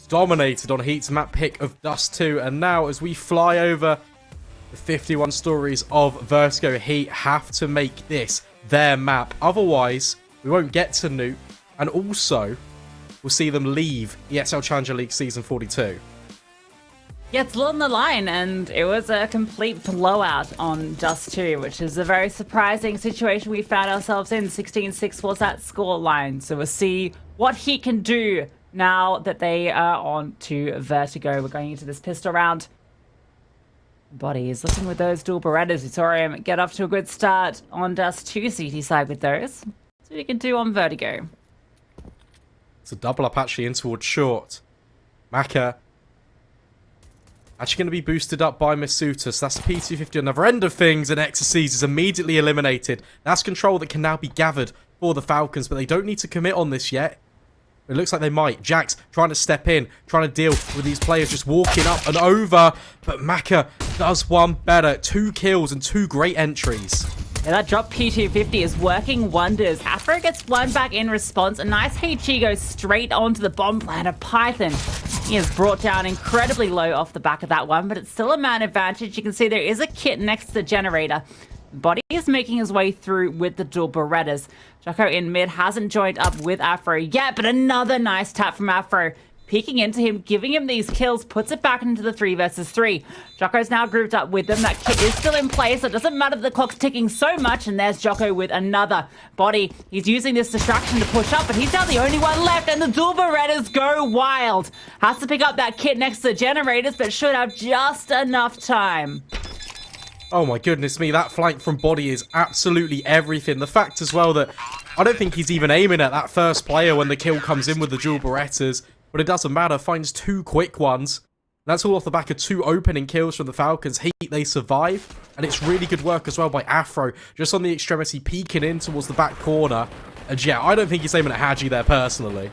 Dominated on Heat's map pick of Dust 2, and now as we fly over the 51 stories of Vertigo, Heat have to make this their map, otherwise we won't get to Newt, and also we'll see them leave ESL Challenger League Season 42. Yeah, it's on the line, and it was a complete blowout on Dust 2, which is a very surprising situation we found ourselves in. 16-6 was that score line, so we'll see what he can do now that they are on to Vertigo. We're going into this pistol round. Body is looking with those dual Berettas. We saw him get off to a good start on Dust 2 CT side with those. See what he can do on Vertigo. It's a double up actually in towards short. Maka actually going to be boosted up by Masuta, so that's the P250 on the other end of things, and Exorcise is immediately eliminated. That's control that can now be gathered for the Falcons, but they don't need to commit on this yet. It looks like they might. Jax trying to step in, trying to deal with these players just walking up and over, but Maka does one better. 2 kills and 2 great entries. Yeah, that drop P250 is working wonders. HEETafroo gets one back in response. A nice HG goes straight onto the bomb plant of Python. He is brought down incredibly low off the back of that one, but it's still a man advantage. You can see there is a kit next to the generator. Body is making his way through with the dual Berettas. Joko in mid hasn't joined up with HEETafroo yet, but another nice tap from HEETafroo. Peeking into him, giving him these kills, puts it back into the 3 versus 3. Joko's now grouped up with them. That kit is still in place, so it doesn't matter that the clock's ticking so much, and there's Joko with another body. He's using this distraction to push up, but he's now the only one left, and the dual Berettas go wild. Has to pick up that kit next to the generators, but should have just enough time. Oh my goodness me, that flank from Body is absolutely everything. The fact as well that I don't think he's even aiming at that first player when the kill comes in with the dual Berettas, but it doesn't matter, finds 2 quick ones. That's all off the back of 2 opening kills from the Falcons. Heat, they survive, and it's really good work as well by HEETafroo, just on the extremity, peeking in towards the back corner. And yeah, I don't think he's aiming at Hadji there personally.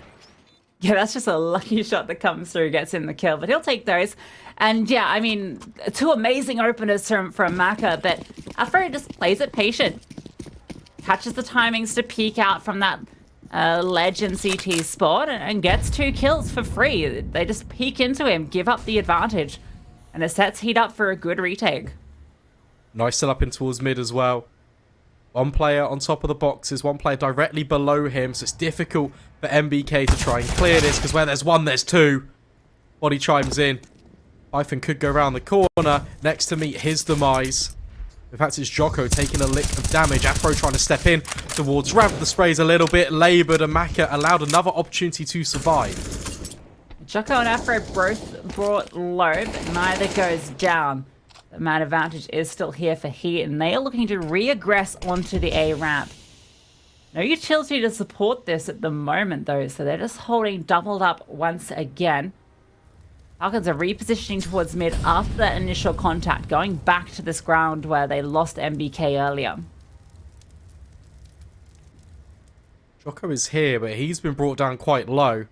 Yeah, that's just a lucky shot that comes through, gets in the kill, but he'll take those. And yeah, I mean, 2 amazing openers from Maka, but HEETafroo just plays it patient. Catches the timings to peek out from that ledge in CT spot and gets 2 kills for free. They just peek into him, give up the advantage, and it sets Heat up for a good retake. Nice still up in towards mid as well. 1 player on top of the boxes, 1 player directly below him, so it's difficult for MBK to try and clear this, because where there's 1, there's 2. Body chimes in. Python could go around the corner next to meet his demise. In fact, it's Joko taking a lick of damage. HEETafroo trying to step in towards ramp. The spray's a little bit laboured, and Maka allowed another opportunity to survive. Joko and HEETafroo both brought low, but neither goes down. The man advantage is still here for Heat, and they are looking to re-aggress onto the A ramp. No utility to support this at the moment, though, so they're just holding doubled up once again. Falcons are repositioning towards mid after that initial contact, going back to this ground where they lost MBK earlier. Joko is here, but he's been brought down quite low.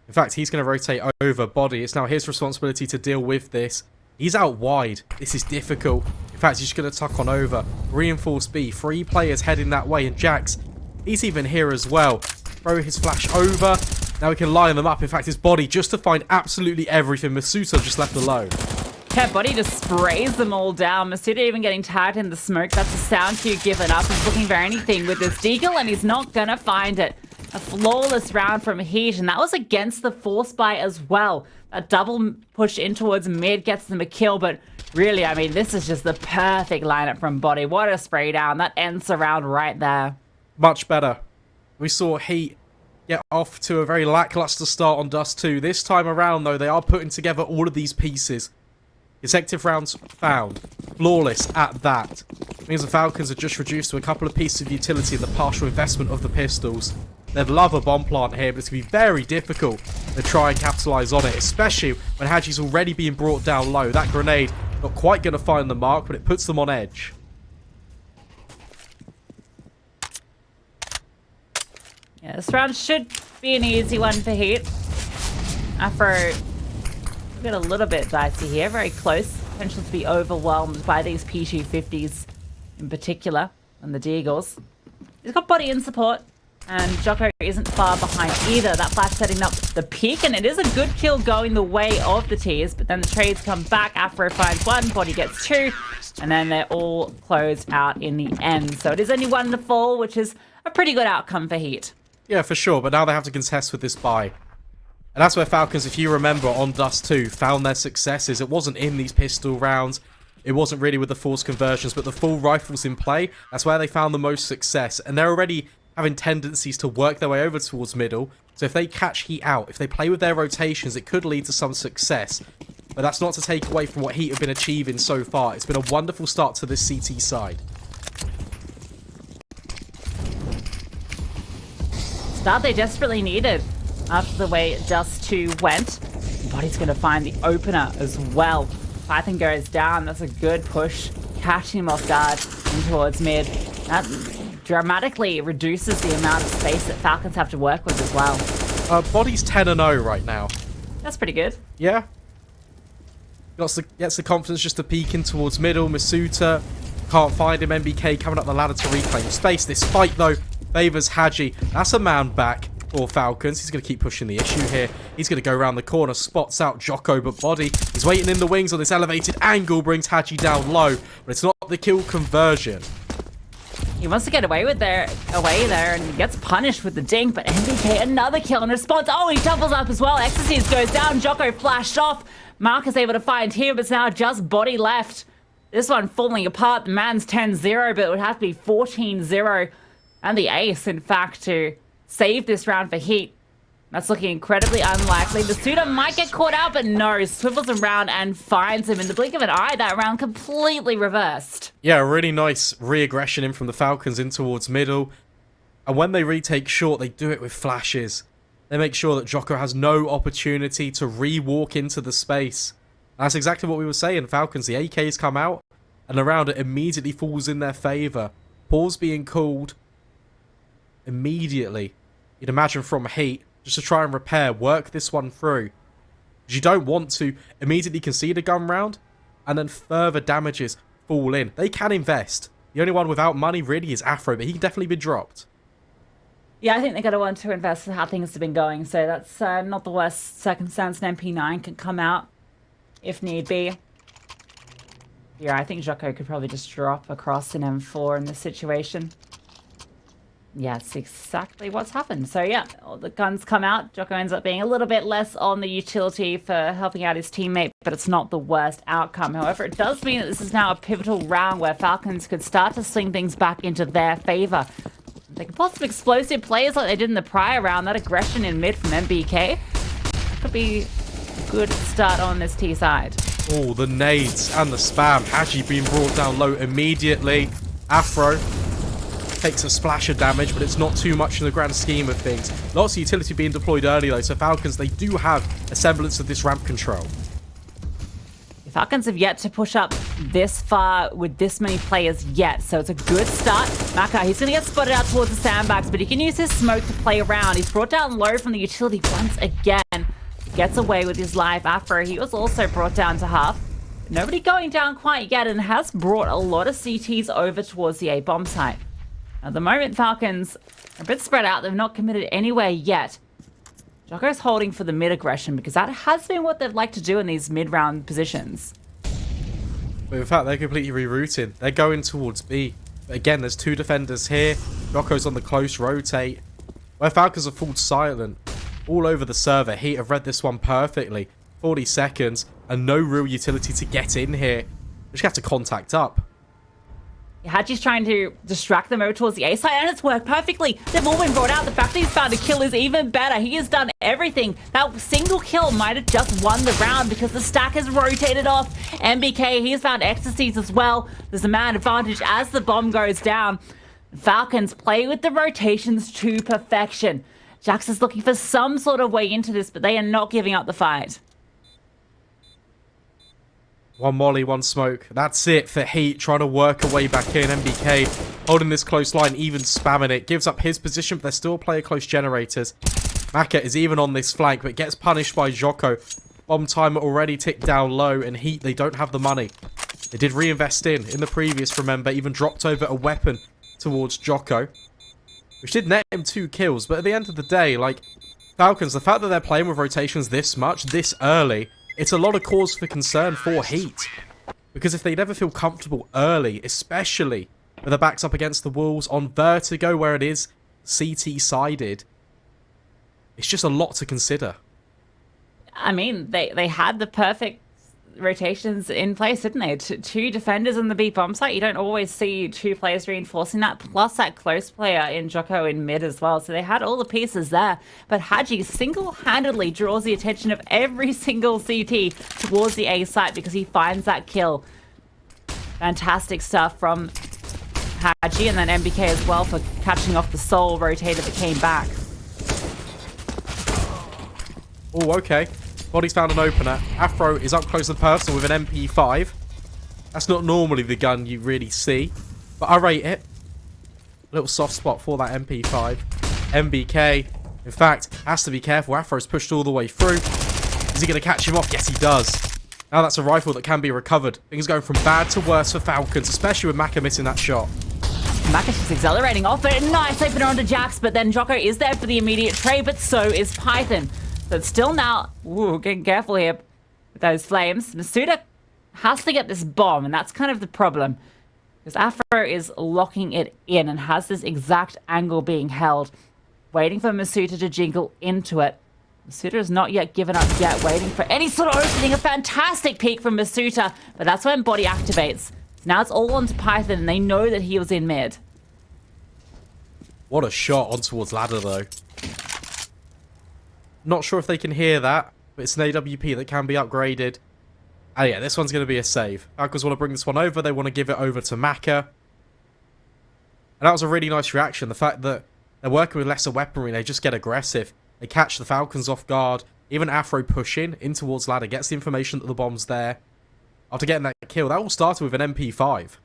In fact, he's going to rotate over Body. It's now his responsibility to deal with this. He's out wide. This is difficult. In fact, he's just going to tuck on over. Reinforce B. 3 players heading that way, and Jax, he's even here as well. Throw his flash over. Now we can line them up. In fact, his Body just to find absolutely everything. Masuta just left alone. Yeah, Body just sprays them all down. Masuta even getting tagged in the smoke. That's a sound cue given up. He's looking for anything with this deagle, and he's not going to find it. A flawless round from Heat, and that was against the force buy as well. A double push in towards mid gets them a kill, but really, I mean, this is just the perfect lineup from Body. What a spray down. That ends the round right there. Much better. We saw Heat get off to a very lackluster start on Dust 2. This time around, though, they are putting together all of these pieces. Consecutive rounds found. Flawless at that. It means the Falcons are just reduced to a couple of pieces of utility in the partial investment of the pistols. They'd love a bomb plant here, but it's going to be very difficult to try and capitalise on it, especially when Hadji's already being brought down low. That grenade not quite going to find the mark, but it puts them on edge. Yeah, this round should be an easy one for Heat. HEETafroo get a little bit dicey here, very close. Potential to be overwhelmed by these P250s in particular, and the Deagles. He's got Body in support. And Joko isn't far behind either. That flash setting up the pick, and it is a good kill going the way of the Tears, but then the trades come back. Afro finds one, Body gets two, and then they're all closed out in the end. So it is only one to fall, which is a pretty good outcome for Heat. Yeah, for sure, but now they have to contest with this buy. And that's where Falcons, if you remember, on Dust 2, found their successes. It wasn't in these pistol rounds. It wasn't really with the forced conversions, but the full rifles in play, that's where they found the most success. And they're already having tendencies to work their way over towards middle. So if they catch Heat out, if they play with their rotations, it could lead to some success. But that's not to take away from what Heat have been achieving so far. It's been a wonderful start to this CT side. Start they desperately needed after the way Dust 2 went. Body's going to find the opener as well. Python goes down. That's a good push. Catching him off guard in towards mid. That dramatically reduces the amount of space that Falcons have to work with as well. Body's 10-0 right now. That's pretty good. Yeah. Gets the confidence just to peek in towards middle. Masuta can't find him. MBK coming up the ladder to reclaim space. This fight, though, favors Haji. That's a man back for Falcons. He's going to keep pushing the issue here. He's going to go around the corner, spots out Joko, but Body is waiting in the wings on this elevated angle, brings Haji down low, but it's not the kill conversion. He wants to get away there, and gets punished with the dink, but MBK another kill in response. Oh, he doubles up as well. Exorcist goes down. Joko flashed off. Mark is able to find him, but it's now just Body left. This one falling apart. The man's 10-0, but it would have to be 14-0. And the ace, in fact, to save this round for Heat. That's looking incredibly unlikely. The Suda might get caught out, but no. Swivels around and finds him. In the blink of an eye, that round completely reversed. Yeah, really nice re-aggression in from the Falcons in towards middle. And when they retake short, they do it with flashes. They make sure that Joko has no opportunity to re-walk into the space. And that's exactly what we were saying. Falcons, the AKs come out, and the round it immediately falls in their favour. Pause being called immediately. You'd imagine from Heat, just to try and repair, work this one through. Because you don't want to immediately concede a gun round and then further damages fall in. They can invest. The only one without money really is Afro, but he can definitely be dropped. Yeah, I think they're going to want to invest in how things have been going, so that's not the worst circumstance. An MP9 can come out if need be. Yeah, I think Joko could probably just drop across an M4 in this situation. Yeah, it's exactly what's happened. So yeah, all the guns come out. Joko ends up being a little bit less on the utility for helping out his teammate, but it's not the worst outcome. However, it does mean that this is now a pivotal round where Falcons could start to swing things back into their favor. They can pull some explosive plays like they did in the prior round. That aggression in mid from MBK could be a good start on this T side. Oh, the nades and the spam. Haji being brought down low immediately. Afro takes a splash of damage, but it's not too much in the grand scheme of things. Lots of utility being deployed early, though, so Falcons, they do have a semblance of this ramp control. The Falcons have yet to push up this far with this many players yet, so it's a good start. Maka, he's going to get spotted out towards the sandbags, but he can use his smoke to play around. He's brought down low from the utility once again. Gets away with his life. Afro, he was also brought down to half. Nobody going down quite yet, and has brought a lot of CTs over towards the A bomb site. At the moment, Falcons are a bit spread out. They've not committed anywhere yet. Joko's holding for the mid aggression because that has been what they'd like to do in these mid-round positions. But in fact, they're completely rerouting. They're going towards B. But again, there's two defenders here. Joko's on the close rotate. Where Falcons are full silent all over the server. Heat have read this one perfectly. 40 seconds and no real utility to get in here. They just have to contact up. Haji's trying to distract them over towards the A side, and it's worked perfectly. They've all been brought out. The fact that he's found a kill is even better. He has done everything. That single kill might have just won the round because the stack has rotated off. MBK, he has found ecstasies as well. There's a man advantage as the bomb goes down. Falcons play with the rotations to perfection. HEETJACKZ is looking for some sort of way into this, but they are not giving up the fight. One molly, one smoke. That's it for Heat, trying to work a way back in. MBK holding this close line, even spamming it. Gives up his position, but they're still player close generators. Maka is even on this flank, but gets punished by Joko. Bomb timer already ticked down low, and Heat, they don't have the money. They did reinvest in the previous, remember, even dropped over a weapon towards Joko. which did net him 2 kills. But at the end of the day, like, Falcons, the fact that they're playing with rotations this much, this early, it's a lot of cause for concern for Heat. Because if they never feel comfortable early, especially with their backs up against the walls on Vertigo, where it is CT-sided, it's just a lot to consider. I mean, they had the perfect rotations in place, didn't they? Two defenders on the B bomb site. You don't always see 2 players reinforcing that, plus that close player in Joko in mid as well. So they had all the pieces there. But Haji single-handedly draws the attention of every single CT towards the A site because he finds that kill. Fantastic stuff from Haji, and then MBK as well for catching off the Soul rotator that came back. Oh, okay. Body's found an opener. Afro is up close and personal with an MP5. That's not normally the gun you really see, but I rate it. A little soft spot for that MP5. MBK, in fact, has to be careful. Afro's pushed all the way through. Is he going to catch him off? Yes, he does. Now that's a rifle that can be recovered. Things going from bad to worse for Falcons, especially with Maka missing that shot. Maka's just accelerating off it. Nice opener onto Jax, but then Joko is there for the immediate trade, but so is Python. So it's still now, ooh, getting careful here with those flames. Masuda has to get this bomb, and that's kind of the problem. Because Afro is locking it in and has this exact angle being held. Waiting for Masuda to jingle into it. Masuda has not yet given up yet, waiting for any sort of opening. A fantastic peek from Masuda, but that's when Body activates. Now it's all onto Python, and they know that he was in mid. What a shot on towards ladder, though. Not sure if they can hear that, but it's an AWP that can be upgraded. And yeah, this one's going to be a save. Falcons want to bring this one over. They want to give it over to Maka. And that was a really nice reaction. The fact that they're working with lesser weaponry, they just get aggressive. They catch the Falcons off guard. Even Afro pushing in towards ladder, gets the information that the bomb's there. After getting that kill, that all started with an MP5.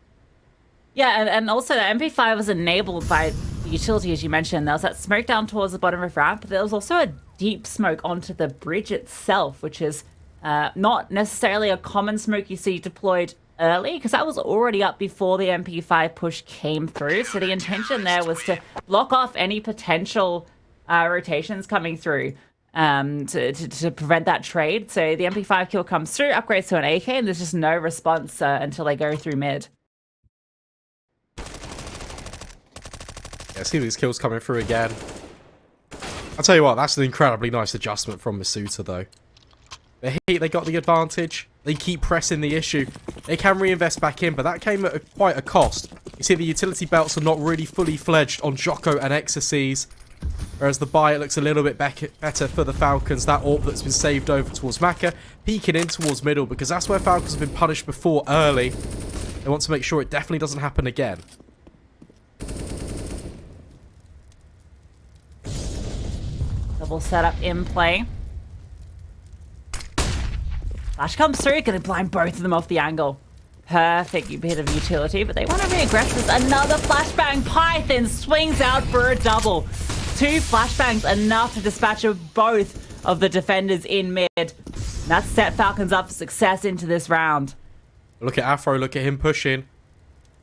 Yeah, and also the MP5 was enabled by the utility, as you mentioned. There was that smoke down towards the bottom of ramp, but there was also a deep smoke onto the bridge itself, which is not necessarily a common smoke you see deployed early, because that was already up before the MP5 push came through. So the intention there was to block off any potential rotations coming through to prevent that trade. So the MP5 kill comes through, upgrades to an AK, and there's just no response until they go through mid. Yeah, see these kills coming through again. I'll tell you what, that's an incredibly nice adjustment from Masuda, though. The Heat, they got the advantage. They keep pressing the issue. They can reinvest back in, but that came at quite a cost. You see the utility belts are not really fully fledged on Joko and Exorcies. Whereas the buy, it looks a little bit better for the Falcons. That AWP that's been saved over towards Maka, peeking in towards middle, because that's where Falcons have been punished before early. They want to make sure it definitely doesn't happen again. Double setup in play. Flash comes through, gonna blind both of them off the angle. Perfect bit of utility, but they want to re-aggress this. Another flashbang. Python swings out for a double. 2 flashbangs enough to dispatch of both of the defenders in mid. And that's set Falcons up for success into this round. Look at Afro, look at him pushing.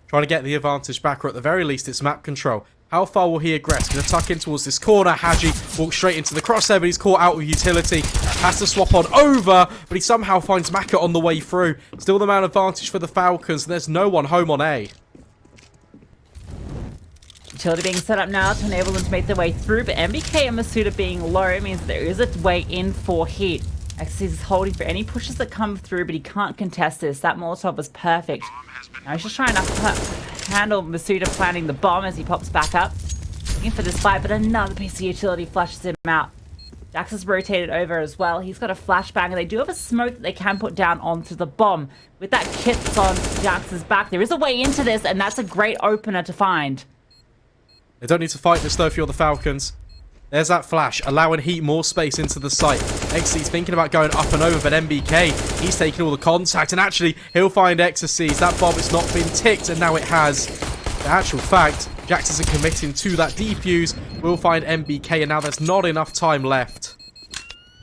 Trying to get the advantage back, or at the very least, it's map control. How far will he aggress? Going to tuck in towards this corner. Haji walks straight into the crosshair, but he's caught out with utility. Has to swap on over, but he somehow finds Maka on the way through. Still the man advantage for the Falcons. There's no one home on A. Utility being set up now to enable them to make their way through, but MBK and Masuda being low means there is a way in for Heat. Exorcist is holding for any pushes that come through, but he can't contest this. That Molotov was perfect. Now he's just trying to handle Masuda planting the bomb as he pops back up. Looking for this fight, but another piece of utility flushes him out. Jax has rotated over as well. He's got a flashbang, and they do have a smoke that they can put down onto the bomb. With that kit that's on Jax's back, there is a way into this, and that's a great opener to find. They don't need to fight this, though, if you're the Falcons. There's that flash, allowing Heat more space into the site. Exorcist thinking about going up and over, but MBK, he's taking all the contact, and actually, he'll find Exorcist. That bomb has not been ticked, and now it has. The actual fact, Jax isn't committing to that defuse. We'll find MBK, and now there's not enough time left.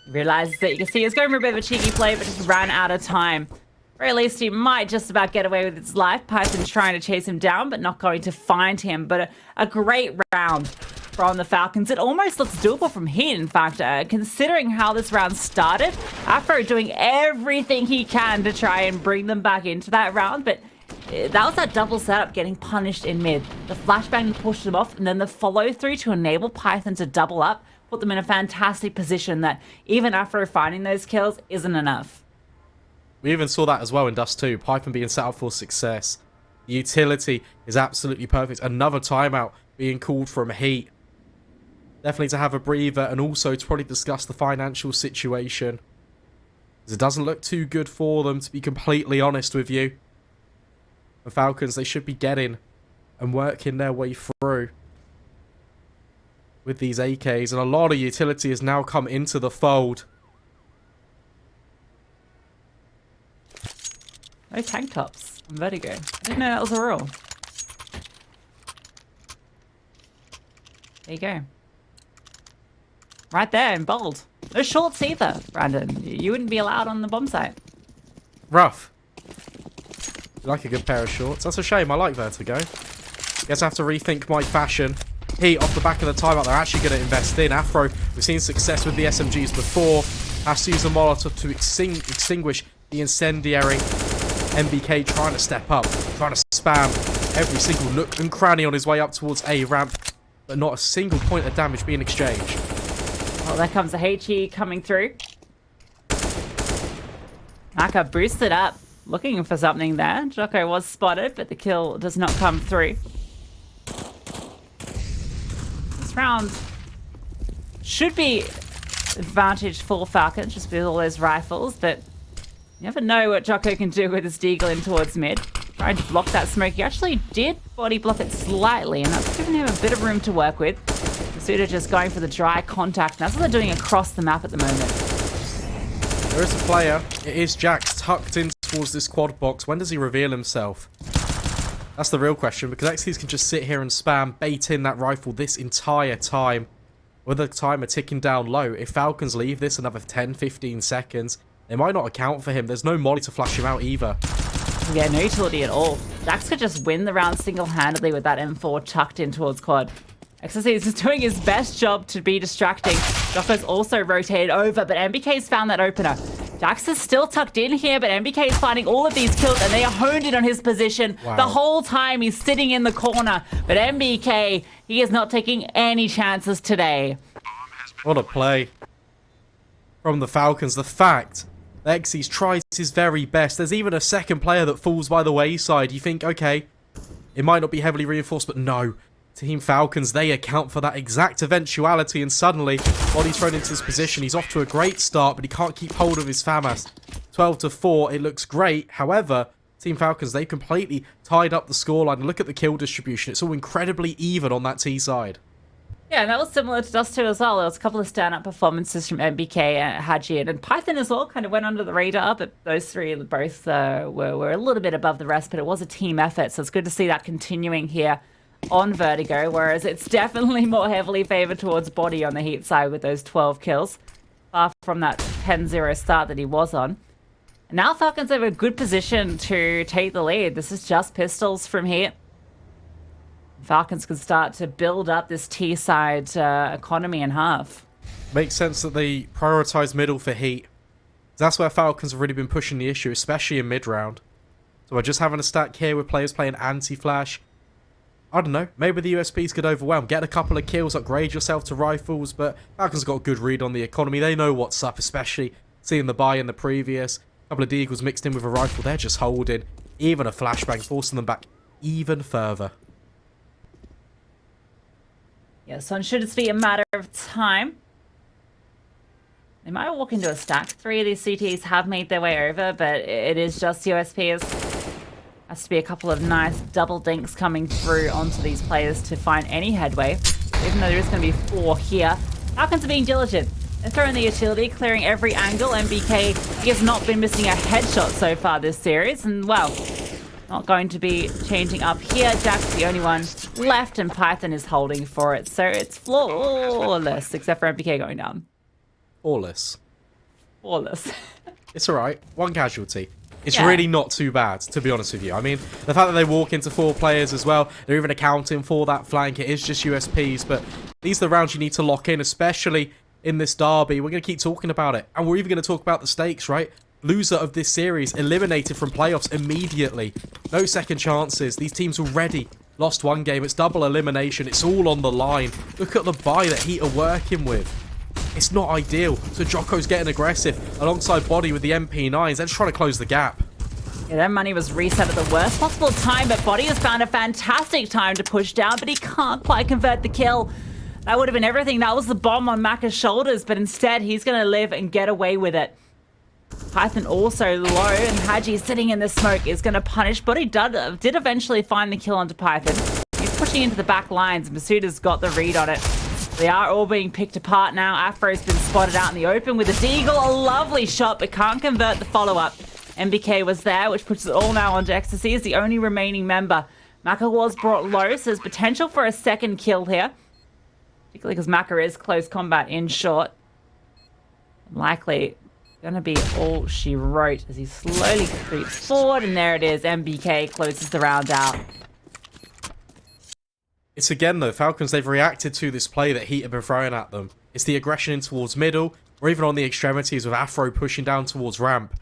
Realizes that you can see he's going for a bit of a cheeky play, but just ran out of time. Or at least he might just about get away with his life. Python's trying to chase him down, but not going to find him. But a great round from the Falcons. It almost looks doable from HEET, in fact, considering how this round started. HEETafroo doing everything he can to try and bring them back into that round, but that was that double setup getting punished in mid. The flashbang pushed them off, and then the follow through to enable Python to double up, put them in a fantastic position that even after finding those kills isn't enough. We even saw that as well in Dust 2, Python being set up for success. The utility is absolutely perfect. Another timeout being called from HEET. Definitely to have a breather and also to probably discuss the financial situation. Because it doesn't look too good for them, to be completely honest with you. The Falcons, they should be getting and working their way through with these AKs. And a lot of utility has now come into the fold. No tank tops. Vertigo. I didn't know that was a rule. There you go. Right there in bold. No shorts either, Brandon. You wouldn't be allowed on the bomb site. Rough. You like a good pair of shorts? That's a shame. I like Vertigo. Guess I have to rethink my fashion. HEET off the back of the timeout. They're actually going to invest in. Afro, we've seen success with the SMGs before. Has to use a Molotov to extinguish the incendiary. MBK trying to step up, trying to spam every single nook and cranny on his way up towards A ramp, but not a single point of damage being exchanged. Well, there comes the HE coming through. Maka boosted up, looking for something there. Joko was spotted, but the kill does not come through. This round should be advantage for Falcons, just with all those rifles, but you never know what Joko can do with his deagle in towards mid. Tried to block that smoke. He actually did body block it slightly, and that's given him a bit of room to work with. Suda just going for the dry contact, and that's what they're doing across the map at the moment. There is a player. It is HEETJACKZ tucked in towards this quad box. When does he reveal himself? That's the real question, because XTs can just sit here and spam, bait in that rifle this entire time. With the timer ticking down low, if Falcons leave this another 10-15 seconds, they might not account for him. There's no molly to flash him out either. Yeah, no utility at all. HEETJACKZ could just win the round single-handedly with that M4 tucked in towards quad. XSC is just doing his best job to be distracting. Joko's also rotated over, but MBK's found that opener. HEETJACKZ is still tucked in here, but MBK is finding all of these kills, and they are honed in on his position. Wow. The whole time he's sitting in the corner. But MBK, he is not taking any chances today. What a play from the Falcons. The fact that XC's tries his very best. There's even a second player that falls by the wayside. You think, okay, it might not be heavily reinforced, but no. Team Falcons, they account for that exact eventuality, and suddenly, body's thrown into his position. He's off to a great start, but he can't keep hold of his FAMAS. 12-4, it looks great. However, Team Falcons, they completely tied up the scoreline. And look at the kill distribution. It's all incredibly even on that T side. Yeah, and that was similar to Dust 2 as well. There was a couple of stand-up performances from MBK and Haji, and Python as well kind of went under the radar, but those three both were a little bit above the rest, but it was a team effort, so it's good to see that continuing here on Vertigo, whereas it's definitely more heavily favored towards Body on the HEET side with those 12 kills, far from that 10-0 start that he was on. And now Falcons have a good position to take the lead. This is just pistols from HEET. Falcons can start to build up this T-side economy in half. Makes sense that they prioritise middle for HEET. That's where Falcons have really been pushing the issue, especially in mid-round. So we're just having a stack here with players playing anti-flash. I don't know, maybe the USPs could overwhelm. Get a couple of kills, upgrade yourself to rifles, but Falcons got a good read on the economy. They know what's up, especially seeing the buy in the previous. A couple of deagles mixed in with a rifle. They're just holding. Even a flashbang, forcing them back even further. Yeah, so should just be a matter of time. They might walk into a stack. 3 of these CTs have made their way over, but it is just USPs. Has to be a couple of nice double dinks coming through onto these players to find any headway. Even though there is going to be 4 here. Falcons are being diligent. They're throwing the utility, clearing every angle. MBK, he has not been missing a headshot so far this series. And, well, not going to be changing up here. Jack's the only one left, and Python is holding for it. So it's flawless, except for MBK going down. Flawless. Flawless. It's alright. 1 casualty. It's really not too bad, to be honest with you. I mean, the fact that they walk into 4 players as well, they're even accounting for that flank. It is just USPs, but These are the rounds you need to lock in, especially in this derby. We're going to keep talking about it. And we're even going to talk about the stakes, right? Loser of this series eliminated from playoffs immediately. No second chances. These teams already lost one game. It's double elimination. It's all on the line. Look at the buy that Heat are working with. It's not ideal. So Djoko's getting aggressive alongside Body with the MP9s. They're just trying to close the gap. Yeah, their money was reset at the worst possible time, but Body has found a fantastic time to push down, but he can't quite convert the kill. That would have been everything. That was the bomb on Macca's shoulders, but instead he's going to live and get away with it. Python also low, and Haji sitting in the smoke is going to punish, but he did eventually find the kill onto Python. He's pushing into the back lines. Masuda's got the read on it. They are all being picked apart now. Afro's been spotted out in the open with a deagle. A lovely shot, but can't convert the follow-up. MBK was there, which puts it all now onto Ecstasy as the only remaining member. Macca was brought low, so there's potential for a second kill here. Particularly because Macca is close combat in short. Likely going to be all she wrote as he slowly creeps forward, and there it is. MBK closes the round out. It's again though, Falcons, they've reacted to this play that Heat have been throwing at them. It's the aggression in towards middle, or even on the extremities with Afro pushing down towards ramp.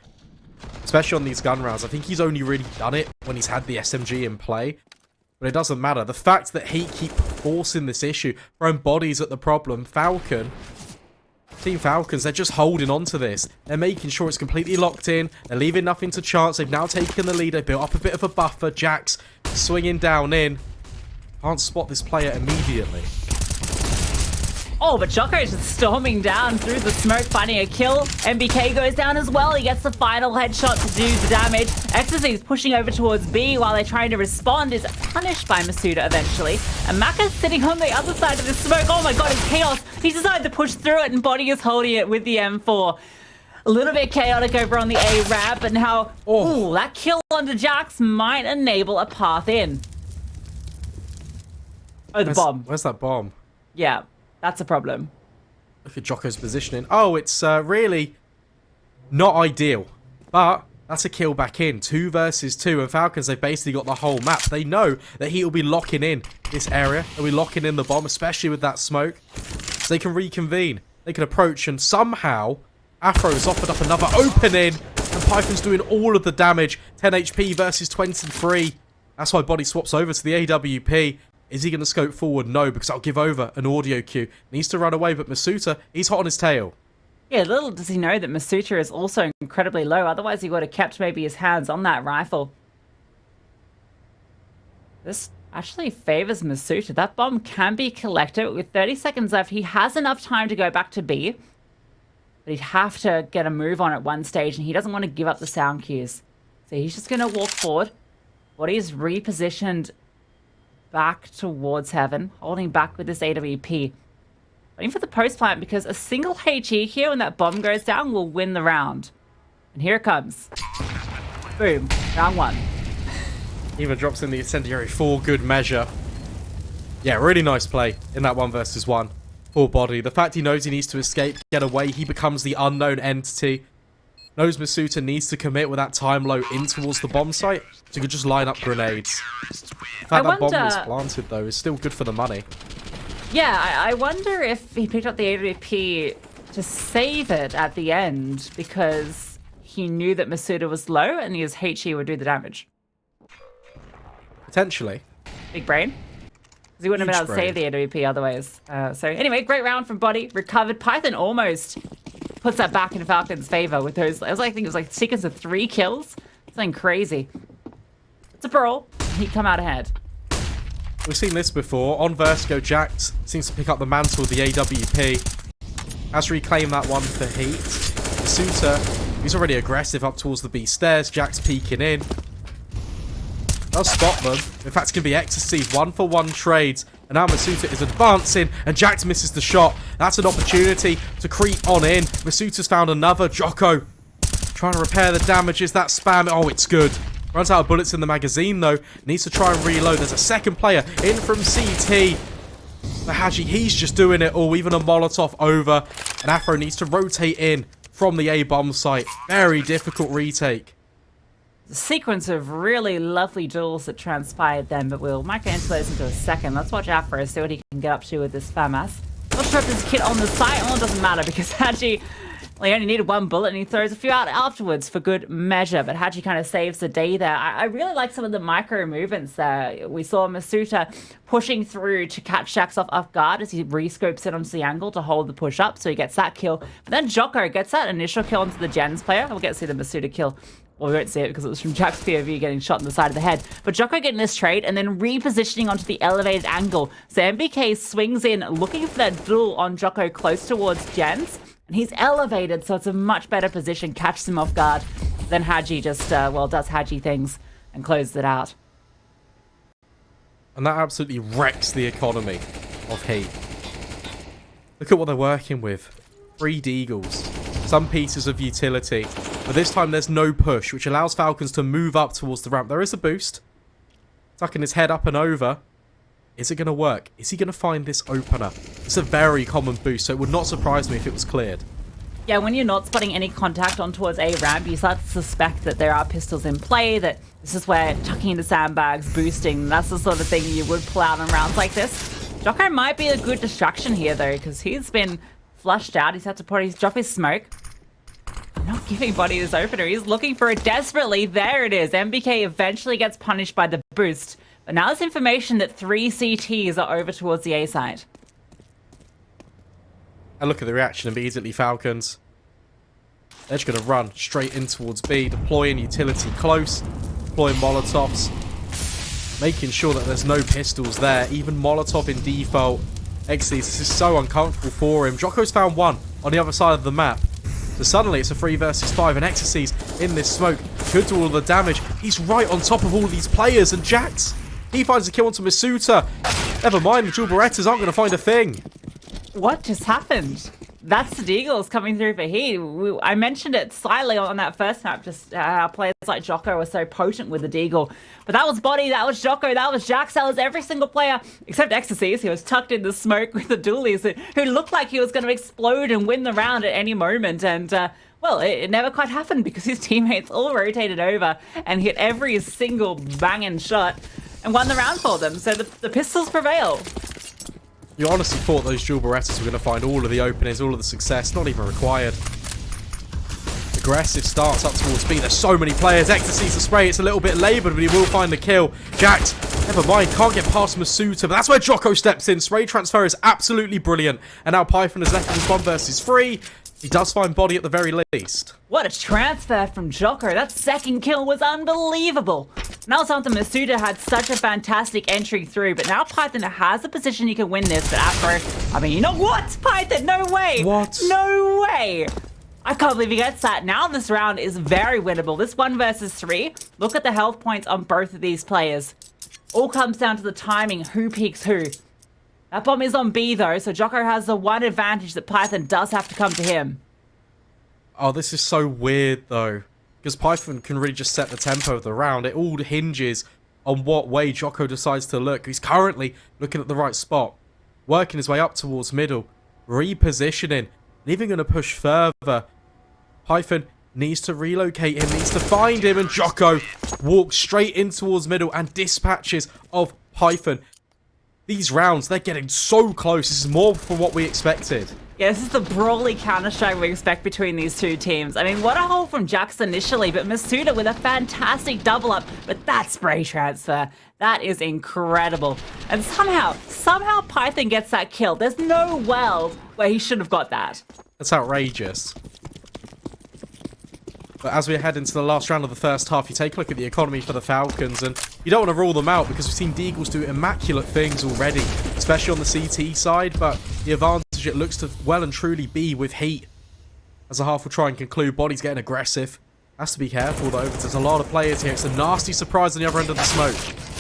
Especially on these gun rounds. I think he's only really done it when he's had the SMG in play. But it doesn't matter. The fact that Heat keep forcing this issue, throwing bodies at the problem, Team Falcons, they're just holding on to this. They're making sure it's completely locked in. They're leaving nothing to chance. They've now taken the lead. They built up a bit of a buffer. Jax swinging down in. Can't spot this player immediately. Oh, but Joko is just storming down through the smoke, finding a kill. MBK goes down as well. He gets the final headshot to do the damage. Ecstasy is pushing over towards B while they're trying to respond. Is punished by Masuda eventually. And Macca's sitting on the other side of the smoke. Oh my god, it's chaos. He decided to push through it, and Body is holding it with the M4. A little bit chaotic over on the A ramp, and how ooh, that kill onto Jax might enable a path in. Oh, the bomb. Where's that bomb? Yeah. That's a problem. Look at Djoko's positioning. Oh, it's really not ideal. But that's a kill back in. 2 versus 2. And Falcons, they've basically got the whole map. They know that he will be locking in this area. They'll be locking in the bomb, especially with that smoke. So they can reconvene. They can approach. And somehow, Afro has offered up another opening. And Python's doing all of the damage. 10 HP versus 23. That's why Body swaps over to the AWP. Is he going to scope forward? No, because I'll give over an audio cue. Needs to run away, but Masuda, he's hot on his tail. Yeah, little does he know that Masuda is also incredibly low. Otherwise, he would have kept maybe his hands on that rifle. This actually favors Masuda. That bomb can be collected. With 30 seconds left, he has enough time to go back to B. But he'd have to get a move on at one stage, and he doesn't want to give up the sound cues. So he's just going to walk forward. Body's repositioned back towards heaven, holding back with this AWP. Waiting for the post plant because a single HE here when that bomb goes down will win the round. And here it comes. Boom. Round 1. Eva drops in the incendiary for good measure. Yeah, really nice play in that 1 versus 1. Poor Body. The fact he knows he needs to escape, get away, he becomes the unknown entity. Knows Masuda needs to commit with that time low in towards the bomb site, so he could just line up grenades. The fact that bomb was planted, though, is still good for the money. Yeah, I wonder if he picked up the AWP to save it at the end, because he knew that Masuda was low and his HE would do the damage. Potentially. Big brain. Because he wouldn't have been able to save the AWP otherwise. So anyway, great round from Body. Recovered. Python almost puts that back in Falcon's favor with those. I think it was like a sequence of 3 kills. Something crazy. It's a brawl. He'd come out ahead. We've seen this before. On Vertigo, Jax seems to pick up the mantle of the AWP. Has reclaimed that one for Heat. Masuda, he's already aggressive up towards the B stairs. Jax peeking in. Does spot them. In fact, it can be Ecstasy. 1-for-1 trades. And now Masuda is advancing, and Jax misses the shot. That's an opportunity to creep on in. Masuda's found another. Djoko trying to repair the damages. That spam. Oh, it's good. Runs out of bullets in the magazine, though. Needs to try and reload. There's a second player in from CT. But Haji, he's just doing it all. Even a Molotov over. And Afro needs to rotate in from the A-bomb site. Very difficult retake. A sequence of really lovely duels that transpired then, but we might get into those into a second. Let's watch Afro, see what he can get up to with this FAMAS. Not sure if there's a kit on the site. Well, it doesn't matter because Hadji, well, he only needed one bullet and he throws a few out afterwards for good measure. But Hadji kind of saves the day there. I really like some of the micro movements there. We saw Masuta pushing through to catch HEETJACKZ off guard as he rescopes it onto the angle to hold the push up. So he gets that kill. But then HEETJACKZ gets that initial kill onto the Gens player. We'll get to see the Masuta kill. Well, we won't see it because it was from Jack's POV getting shot in the side of the head. But HEETJACKZ getting this trade and then repositioning onto the elevated angle. So MBK swings in, looking for that duel on HEETJACKZ close towards Gens. And he's elevated, so it's a much better position. Catches him off guard. Then Hadji just, does Hadji things and closes it out. And that absolutely wrecks the economy of HEET. Look at what they're working with. 3 Deagles. Some pieces of utility, but this time there's no push, which allows Falcons to move up towards the ramp. There is a boost. Tucking his head up and over. Is it going to work? Is he going to find this opener? It's a very common boost, so it would not surprise me if it was cleared. Yeah, when you're not spotting any contact on towards A ramp, you start to suspect that there are pistols in play, that this is where tucking into sandbags, boosting, that's the sort of thing you would pull out in rounds like this. HEETJACKZ might be a good distraction here, though, because he's been flushed out. He's had to drop his smoke. Not giving Body his opener. He's looking for it desperately. There it is. MBK eventually gets punished by the boost. But now there's information that 3 CTs are over towards the A site. And look at the reaction immediately, Falcons. They're just going to run straight in towards B, deploying utility close, deploying Molotovs, making sure that there's no pistols there. Even Molotov in default. XZ, this is so uncomfortable for him. HEETJACKZ's found one on the other side of the map. So suddenly it's a 3 versus 5 and Ecstasy's in this smoke. Could do all the damage. He's right on top of all these players and JACKZ. He finds a kill onto Masuta. Never mind, the dual Berettas aren't going to find a thing. What just happened? That's the Deagles coming through for HEET. I mentioned it slightly on that first map, just how players like HEETJACKZ were so potent with the Deagle. But that was Body, that was HEETJACKZ, that was JACKZ, that was every single player except Ecstasy's. He was tucked in the smoke with the dualies who looked like he was going to explode and win the round at any moment. And, well, it never quite happened because his teammates all rotated over and hit every single banging shot and won the round for them. So the pistols prevail. You honestly thought those dual Berettas were going to find all of the openings, all of the success, not even required. Aggressive starts up towards B. There's so many players. Ecstasy's the spray. It's a little bit laboured, but he will find the kill. JACKZ, never mind, can't get past Masuta, but that's where HEETJACKZ steps in. Spray transfer is absolutely brilliant. And now Python is left with 1 versus 3. He does find Body at the very least. What a transfer from HEETJACKZ. That second kill was unbelievable. Now something Masuta had such a fantastic entry through, but now Python has a position he can win this, but Afro, I mean, you know what? Python, no way! What? No way! I can't believe he gets that. Now this round is very winnable. This 1 versus 3, look at the health points on both of these players. All comes down to the timing, who peeks who. That bomb is on B though, so HEETJACKZ has the one advantage that Python does have to come to him. Oh, this is so weird though. Because Python can really just set the tempo of the round. It all hinges on what way HEETJACKZ decides to look. He's currently looking at the right spot. Working his way up towards middle. Repositioning. And even going to push further. Python needs to relocate him. Needs to find him. And HEETJACKZ walks straight in towards middle and dispatches of Python. These rounds, they're getting so close. This is more from what we expected. Yeah, this is the brawly Counter-Strike we expect between these two teams. I mean, what a haul from JACKZ initially, but Masuta with a fantastic double up. But that spray transfer, that is incredible. And somehow Python gets that kill. There's no world where he should have got that. That's outrageous. But as we head into the last round of the first half, you take a look at the economy for the Falcons, and you don't want to rule them out because we've seen Deagles do immaculate things already, especially on the CT side, but the advantage it looks to well and truly be with HEET. As the half will try and conclude, Body's getting aggressive. Has to be careful though, because there's a lot of players here. It's a nasty surprise on the other end of the smoke.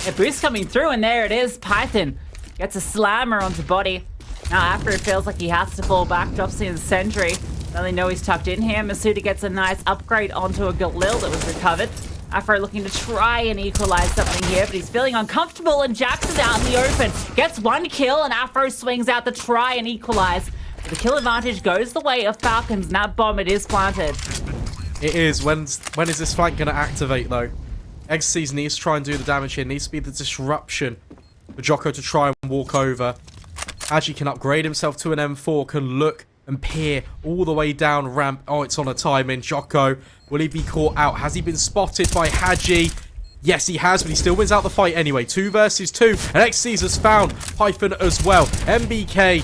A boost coming through, and there it is. Python gets a slammer onto Body. Now after it feels like he has to fall back, drops in the sentry. Now they know he's tucked in here. Masuta gets a nice upgrade onto a Galil that was recovered. Afro looking to try and equalize something here, but he's feeling uncomfortable, and JACKZ is out in the open. Gets 1 kill, and Afro swings out to try and equalize. But the kill advantage goes the way of Falcons, and that bomb, it is planted. It is. When is this flank going to activate, though? XCZ needs to try and do the damage here. Needs to be the disruption for Joko to try and walk over. Haji can upgrade himself to an M4, can look and peer all the way down ramp. Oh, it's on a timing. Joko, will he be caught out? Has he been spotted by Haji? Yes, he has, but he still wins out the fight anyway. 2 versus 2, and XCZ has found Python as well. MBK,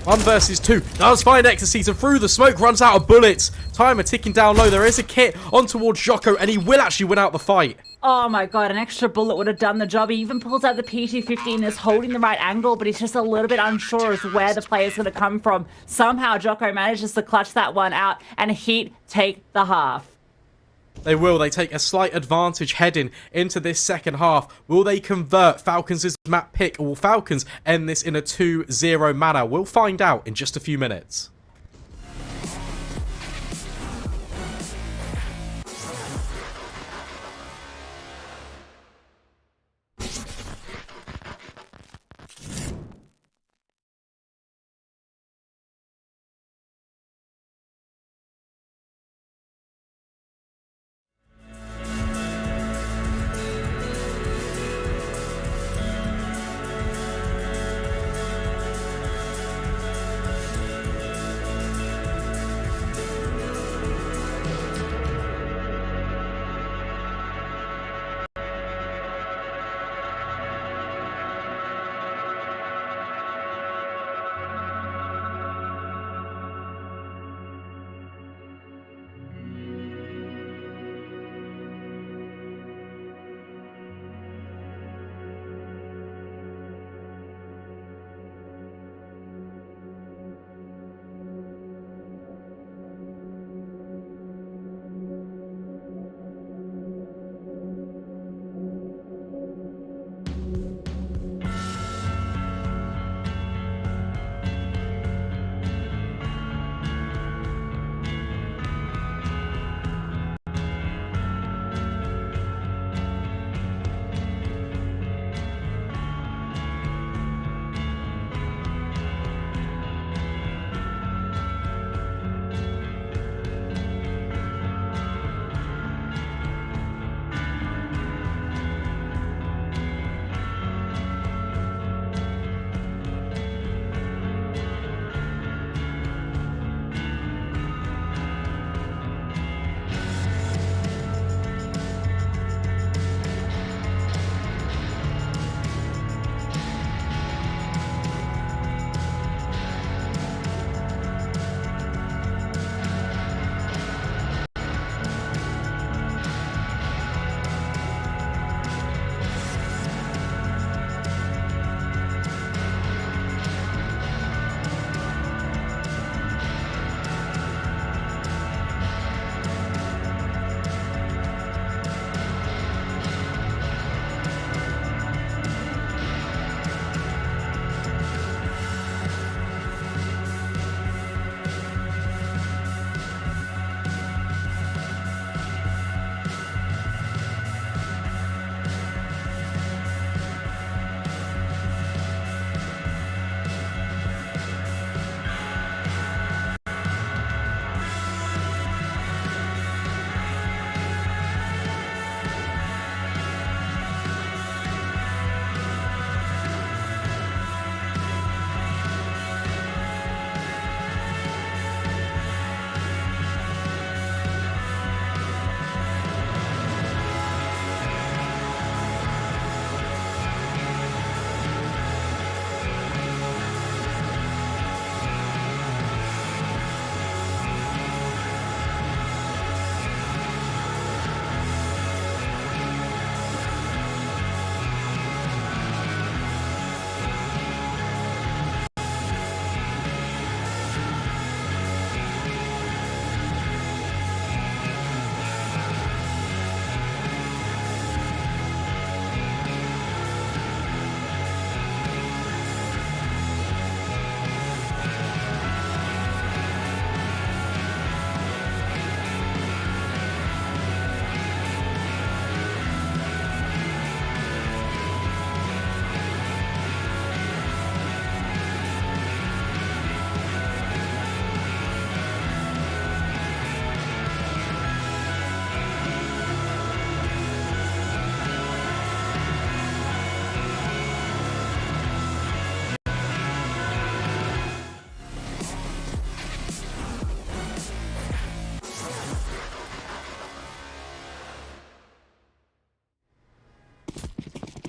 1 versus 2, does find XCZ, and through the smoke runs out of bullets. Timer ticking down low. There is a kit on towards Joko, and he will actually win out the fight. Oh my god, an extra bullet would have done the job. He even pulls out the P250 and is holding the right angle, but he's just a little bit unsure as to where the player's going to come from. Somehow Joko manages to clutch that one out, and Heat take the half. They will. They take a slight advantage heading into this second half. Will they convert Falcons' map pick, or will Falcons end this in a 2-0 manner? We'll find out in just a few minutes.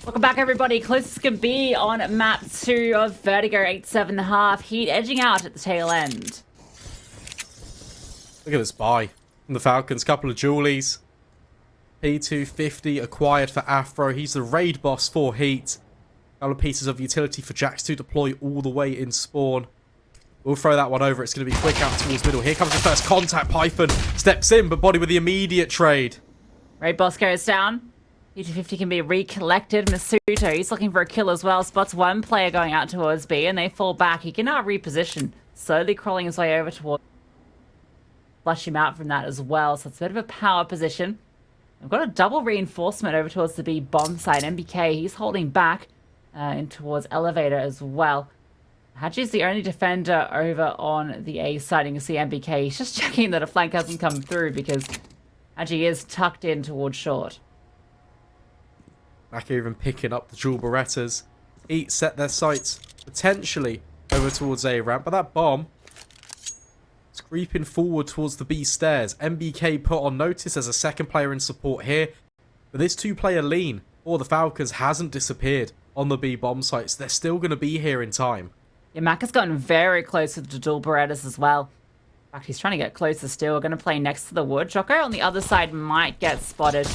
Welcome back, everybody. Closest can be on map 2 of Vertigo 8-7.5. Heat edging out at the tail end. Look at this buy from the Falcons. Couple of Julies. P250 acquired for Afro. He's the raid boss for Heat. Couple of pieces of utility for HEETJACKZ to deploy all the way in spawn. We'll throw that one over. It's going to be quick out towards middle. Here comes the first contact. Python steps in, but body with the immediate trade. Raid boss goes down. P250 can be recollected. Masuto, he's looking for a kill as well. Spots one player going out towards B, and they fall back. He can now reposition, slowly crawling his way over towards. Flush him out from that as well, so it's a bit of a power position. We've got a double reinforcement over towards the B bomb site. MBK, he's holding back in towards elevator as well. Haji's the only defender over on the A side. You can see MBK, he's just checking that a flank hasn't come through because Haji is tucked in towards short. Back here even picking up the dual Berettas. Heat set their sights potentially over towards A ramp, but that bomb is creeping forward towards the B stairs. MBK put on notice as a second player in support here, but this two-player lean for the Falcons hasn't disappeared on the B bomb sites. They're still going to be here in time. Yeah, Mac has gotten very close with the dual Berettas as well. In fact, he's trying to get closer still. We're going to play next to the wood. HEETJACKZ on the other side might get spotted.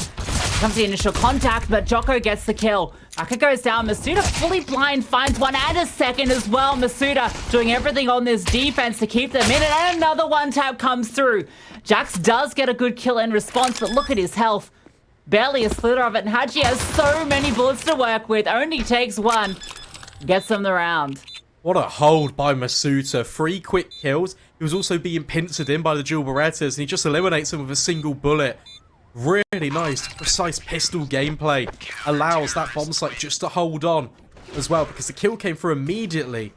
Comes the initial contact, but HEETJACKZ gets the kill. Maka goes down. Masuda fully blind, finds one and a second as well. Masuda doing everything on this defense to keep them in it, and another one tap comes through. HEETJACKZ does get a good kill in response, but look at his health. Barely a slither of it, and Haji has so many bullets to work with. Only takes one. Gets them the round. What a hold by Masuda. 3 quick kills. He was also being pincered in by the dual Berettas, and he just eliminates them with a single bullet. Really nice, precise pistol gameplay. Allows that bomb site just to hold on as well, because the kill came through immediately.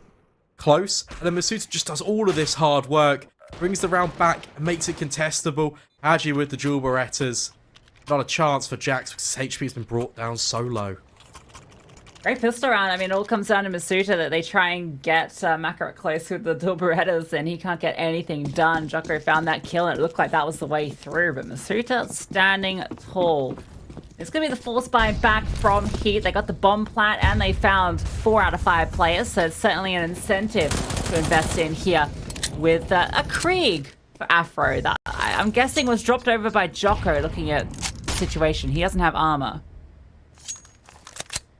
Close, and then Masuda just does all of this hard work. Brings the round back and makes it contestable. Haji with the dual Berettas. Not a chance for HEETJACKZ because his HP has been brought down so low. Great pistol round. I mean, it all comes down to Masuda that they try and get Makarat close with the dual Berettas, and he can't get anything done. HEETJACKZ found that kill, and it looked like that was the way through, but Masuda standing tall. It's going to be the force buy back from Heat. They got the bomb plant, and they found 4 out of 5 players, so it's certainly an incentive to invest in here with a Krieg for Afro. That I'm guessing was dropped over by HEETJACKZ looking at the situation. He doesn't have armor.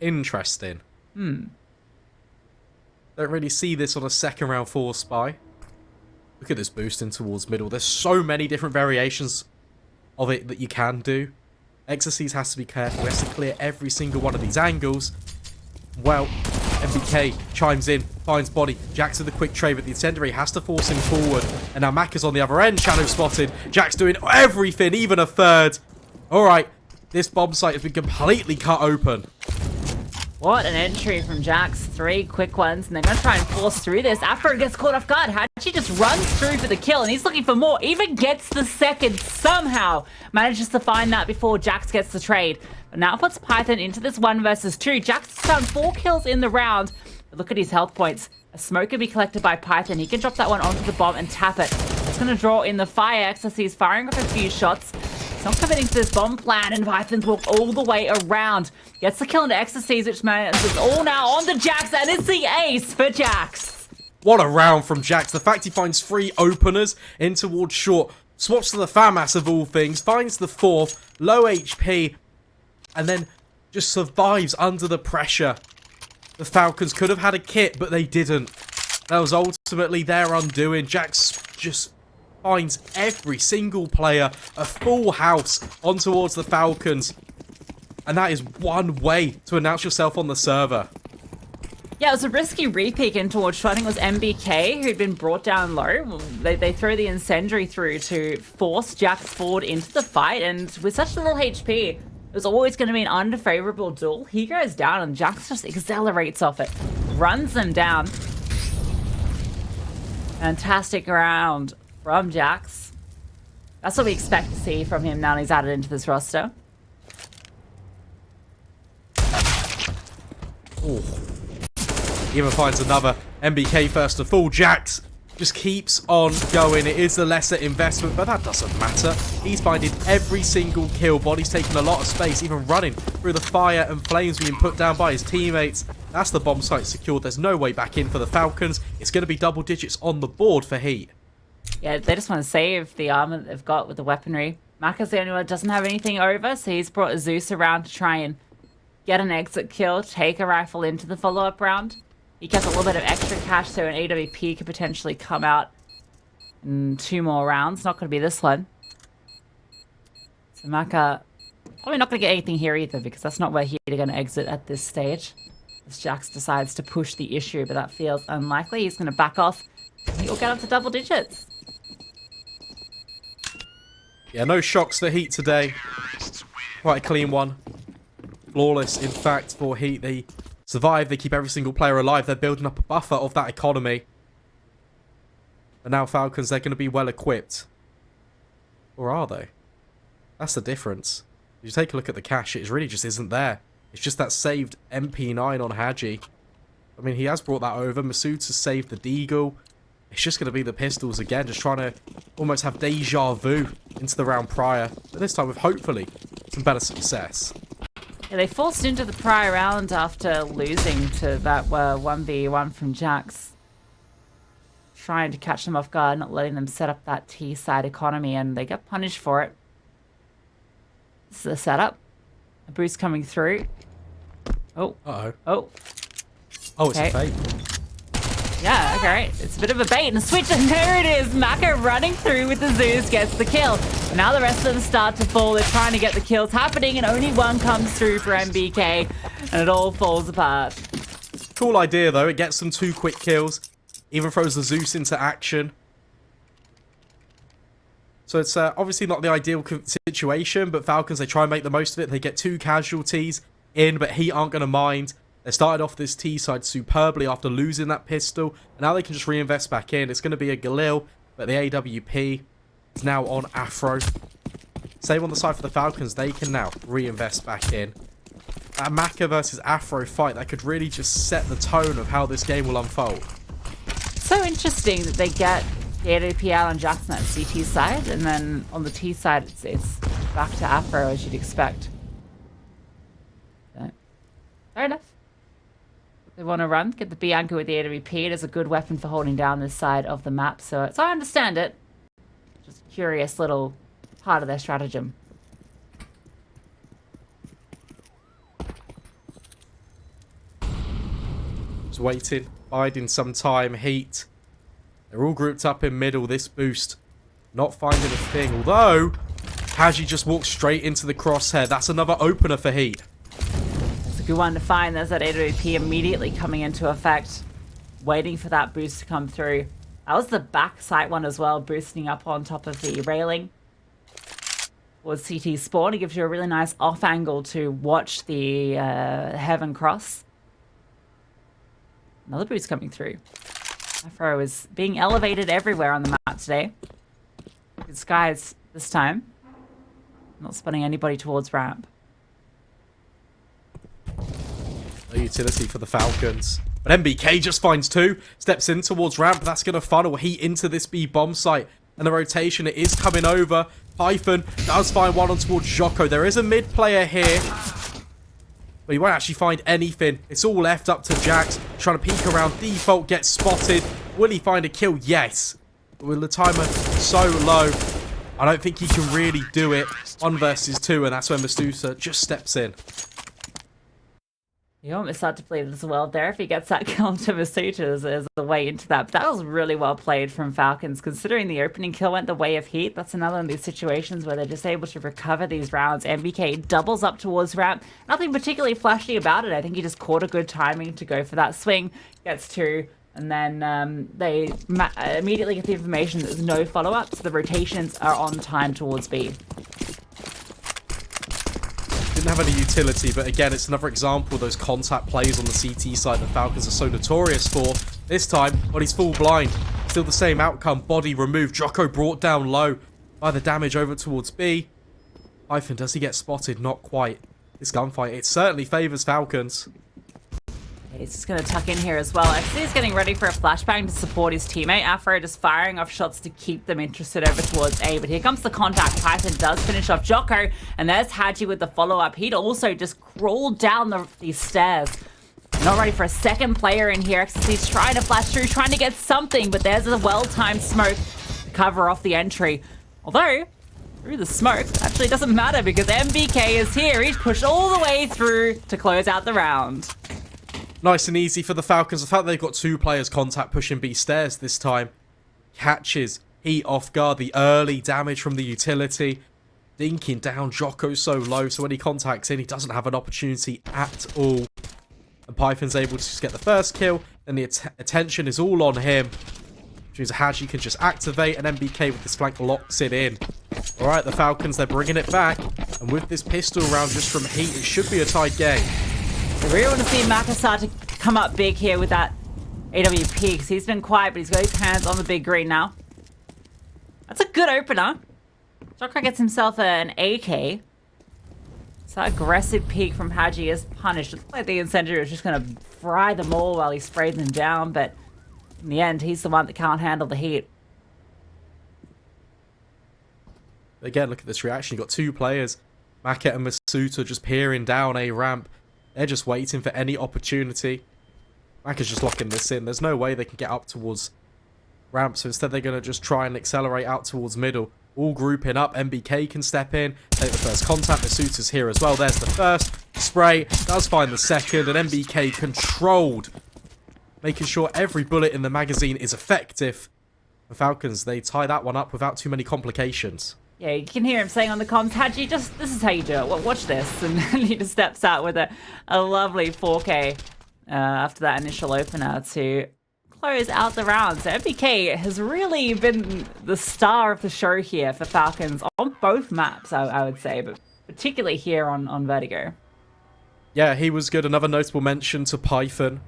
Interesting. Don't really see this on a second round force buy. Look at this boosting towards middle. There's so many different variations of it that you can do. HEETJACKZ has to be careful. He has to clear every single one of these angles. Well, MBK chimes in, finds body. HEETJACKZ with a quick trade, but the incendiary has to force him forward. And now Mac is on the other end. Shadow spotted. HEETJACKZ doing everything, even a third. Alright, this bomb site has been completely cut open. What an entry from HEETJACKZ. 3 quick ones, and they're going to try and force through this. Afro gets caught off guard. Haji just runs through for the kill, and he's looking for more. Even gets the second somehow. Manages to find that before HEETJACKZ gets the trade. But now puts Python into this 1 versus 2. HEETJACKZ found 4 kills in the round. But look at his health points. A smoke can be collected by Python. He can drop that one onto the bomb and tap it. It's going to draw in the fire. XSC is firing off a few shots. It's not committing to this bomb plan, and Python's walk all the way around. Gets the kill into XSCs, which means it's all now on the HEETJACKZ, and it's the ace for HEETJACKZ. What a round from HEETJACKZ. The fact he finds 3 openers in towards short, swaps to the FAMAS of all things, finds the 4th, low HP, and then just survives under the pressure. The Falcons could have had a kit, but they didn't. That was ultimately their undoing. HEETJACKZ just finds every single player, a full house on towards the Falcons. And that is one way to announce yourself on the server. Yeah, it was a risky repeat in towards, I think it was MBK, who'd been brought down low. They throw the incendiary through to force HEETJACKZ forward into the fight, and with such little HP, it was always going to be an unfavorable duel. He goes down, and HEETJACKZ just accelerates off it, runs them down. Fantastic round from HEETJACKZ. That's what we expect to see from him now he's added into this roster. Ooh. Even finds another MBK first to fall. HEETJACKZ just keeps on going. It is the lesser investment, but that doesn't matter. He's finding every single kill. Body's taking a lot of space, even running through the fire and flames being put down by his teammates. That's the bomb site secured. There's no way back in for the Falcons. It's going to be double digits on the board for Heat. Yeah, they just want to save the armor that they've got with the weaponry. Maka's the only one that doesn't have anything over, so he's brought a Zeus around to try and get an exit kill, take a rifle into the follow-up round. He gets a little bit of extra cash, so an AWP could potentially come out in 2 more rounds. Not going to be this one. So Maka probably not going to get anything here either, because that's not where he's going to exit at this stage. As Jax decides to push the issue, but that feels unlikely. He's going to back off. He'll get up to double digits. Yeah, no shocks for Heat today. Quite a clean one. Flawless, in fact, for Heat. They survive, they keep every single player alive. They're building up a buffer of that economy. But now Falcons, they're going to be well equipped. Or are they? That's the difference. If you take a look at the cash, it really just isn't there. It's just that saved MP9 on Hadji. I mean, he has brought that over. Masood has saved the Deagle. It's just going to be the pistols again, just trying to almost have deja vu into the round prior. But this time with, hopefully, some better success. Yeah, they forced into the prior round after losing to that 1v1 from Jax. Trying to catch them off guard, not letting them set up that T-side economy, and they get punished for it. This is the setup. A boost coming through. Oh. Uh-oh. Oh. Oh, it's a fake. Yeah, okay. It's a bit of a bait and a switch, and there it is. Maka running through with the Zeus gets the kill. But now the rest of them start to fall. They're trying to get the kills happening, and only one comes through for MBK, and it all falls apart. Cool idea, though. It gets them 2 quick kills. Even throws the Zeus into action. So it's obviously not the ideal situation, but Falcons, they try and make the most of it. They get 2 casualties in, but Heat aren't going to mind. They started off this T side superbly after losing that pistol, and now they can just reinvest back in. It's going to be a Galil, but the AWP is now on HEETafroo. Same on the side for the Falcons. They can now reinvest back in. That Maka versus HEETafroo fight, that could really just set the tone of how this game will unfold. So interesting that they get the AWP out on Jackson at CT side, and then on the T side, it's back to HEETafroo as you'd expect. So, fair enough. They want to run, get the Bianca with the AWP. It is a good weapon for holding down this side of the map, so I understand it. Just a curious little part of their stratagem. Just waiting, biding some time. Heat, they're all grouped up in middle. This boost, not finding a thing. Although, Haji just walks straight into the crosshair. That's another opener for Heat. Good one to find. There's that AWP immediately coming into effect, waiting for that boost to come through. That was the back sight one as well, boosting up on top of the railing. Was CT spawn. It gives you a really nice off angle to watch the heaven cross. Another boost coming through. HEETafroo is being elevated everywhere on the map today. Good skies this time. Not spotting anybody towards ramp. No utility for the Falcons. But MBK just finds 2. Steps in towards ramp. That's going to funnel Heat into this B bomb site. And the rotation, it is coming over. Python does find one on towards HEETJACKZ. There is a mid player here. But he won't actually find anything. It's all left up to Jax. Trying to peek around. Default gets spotted. Will he find a kill? Yes. But with the timer so low, I don't think he can really do it. 1 versus 2. And that's when Mastusa just steps in. You almost start to believe as well there if he gets that kill to Masuta as a way into that. But that was really well played from Falcons, considering the opening kill went the way of Heat. That's another one of these situations where they're just able to recover these rounds. MBK doubles up towards ramp. Nothing particularly flashy about it. I think he just caught a good timing to go for that swing. Gets 2. And then they immediately get the information that there's no follow-up. So the rotations are on time towards B. Didn't have any utility, but again, it's another example of those contact plays on the CT side that Falcons are so notorious for. This time, but he's full blind. Still the same outcome. Body removed. HEETJACKZ brought down low by the damage over towards B. Python, does he get spotted? Not quite. This gunfight, it certainly favours Falcons. He's just going to tuck in here as well. Actually, he's getting ready for a flashbang to support his teammate. HEETafroo just firing off shots to keep them interested over towards A. But here comes the contact. Python does finish off HEETJACKZ. And there's HEETJACKZ with the follow-up. He'd also just crawled down these stairs. Not ready for a second player in here. He's trying to flash through, trying to get something. But there's a well-timed smoke to cover off the entry. Although, through the smoke, actually doesn't matter because MBK is here. He's pushed all the way through to close out the round. Nice and easy for the Falcons. The fact they've got 2 players contact pushing B stairs this time catches Heat off guard. The early damage from the utility. Dinking down Joko so low, so when he contacts in, he doesn't have an opportunity at all. And Python's able to just get the first kill, and the attention is all on him. Which means HEETJACKZ can just activate, and MBK with this flank locks it in. Alright, the Falcons, they're bringing it back. And with this pistol round just from Heat, it should be a tied game. I really want to see Maka start to come up big here with that AWP because he's been quiet, but he's got his hands on the big green now. That's a good opener. HEETJACKZ gets himself an AK. So that aggressive peek from HEETJACKZ is punished. It looks like the incendiary is just going to fry them all while he sprays them down, but in the end, he's the one that can't handle the heat. Again, look at this reaction. You've got 2 players, Maka and Masuta, just peering down a ramp. They're just waiting for any opportunity. Maka's just locking this in. There's no way they can get up towards ramp, so instead they're going to just try and accelerate out towards middle. All grouping up. MBK can step in, take the first contact. Masuta's here as well. There's the first spray. Does find the second, and MBK controlled, making sure every bullet in the magazine is effective. The Falcons, they tie that one up without too many complications. Yeah, you can hear him saying on the comms, HEETJACKZ, just, this is how you do it. Watch this. And then he just steps out with a lovely 4K after that initial opener to close out the round. So MBK has really been the star of the show here for Falcons on both maps, I would say, but particularly here on Vertigo. Yeah, he was good. Another notable mention to Python,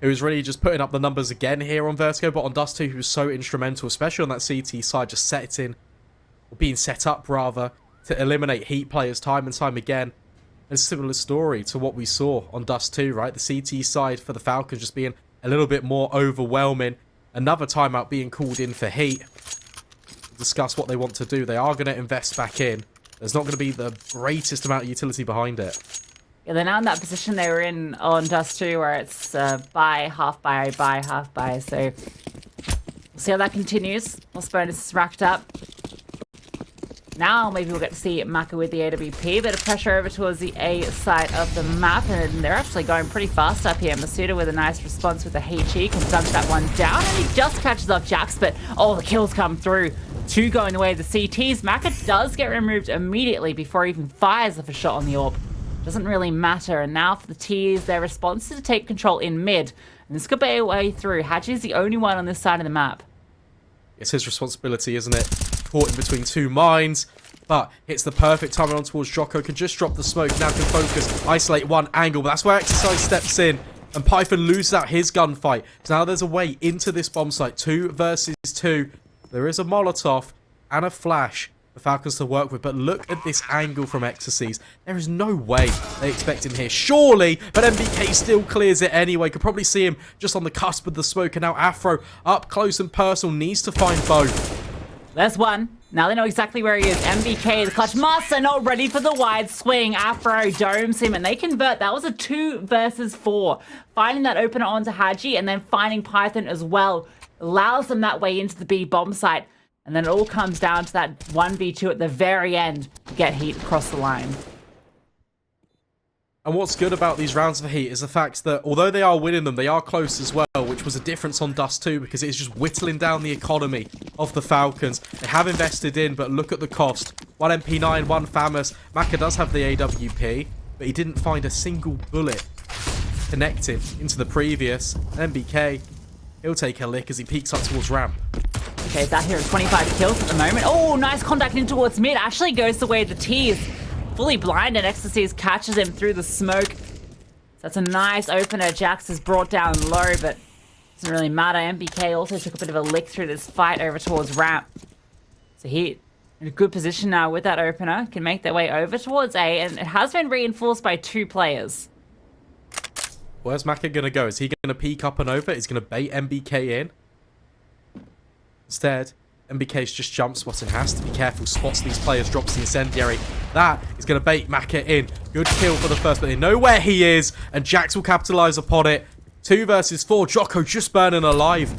who was really just putting up the numbers again here on Vertigo, but on Dust 2, he was so instrumental, especially on that CT side, just setting, or being set up rather, to eliminate Heat players time and time again. A similar story to what we saw on Dust 2, right? The CT side for the Falcons just being a little bit more overwhelming. Another timeout being called in for Heat. Discuss what they want to do. They are going to invest back in. There's not going to be the greatest amount of utility behind it. Yeah, they're now in that position they were in on Dust 2 where it's buy, half buy, half buy. So we'll see how that continues. Lost bonus is racked up. Now maybe we'll get to see Maka with the AWP. Bit of pressure over towards the A side of the map, and they're actually going pretty fast up here. Masuta with a nice response with the HE can dunk that one down, and he just catches up Jax, but the kills come through. 2 going away the CTs. Maka does get removed immediately before he even fires off a shot on the AWP. Doesn't really matter. And now for the T's, their response is to take control in mid. And this could be a way through. HEETJACKZ is the only one on this side of the map. It's his responsibility, isn't it? Caught in between 2 mines, but it's the perfect timing on towards Joko. Can just drop the smoke, now can focus, isolate one angle, but that's where Exercise steps in, and Python loses out his gunfight. So now there's a way into this bomb site, 2 versus 2. There is a Molotov and a flash for Falcons to work with, but look at this angle from Exercise. There is no way they expect him here, surely, but MBK still clears it anyway. Could probably see him just on the cusp of the smoke, and now Afro up close and personal needs to find both. There's one. Now they know exactly where he is. MBK, the clutch master, not ready for the wide swing. Afro domes him, and they convert. That was a 2 versus 4. Finding that opener onto HEETJACKZ, and then finding Python as well. Allows them that way into the B bomb site. And then it all comes down to that 1v2 at the very end to get Heat across the line. And what's good about these rounds of Heat is the fact that although they are winning them, they are close as well, which was a difference on Dust 2 because it's just whittling down the economy of the Falcons. They have invested in, but look at the cost. 1 MP9, 1 FAMAS. Maka does have the AWP, but he didn't find a single bullet connected into the previous. MBK, he'll take a lick as he peeks up towards ramp. Okay, he's out here at 25 kills at the moment. Oh, nice contact in towards mid. Actually goes the way of the T's. Fully blind, and Ecstasy catches him through the smoke. So that's a nice opener. Jax is brought down low, but doesn't really matter. MBK also took a bit of a lick through this fight over towards ramp. So Heat in a good position now with that opener. Can make their way over towards A, and it has been reinforced by 2 players. Where's Maka going to go? Is he going to peek up and over? Is he going to bait MBK in? Instead, MBK's just jump spotting. Has to be careful. Spots these players. Drops the incendiary. That is going to bait Maka in. Good kill for the first, but they know where he is. And Jax will capitalize upon it. 2 versus 4. Djoko just burning alive.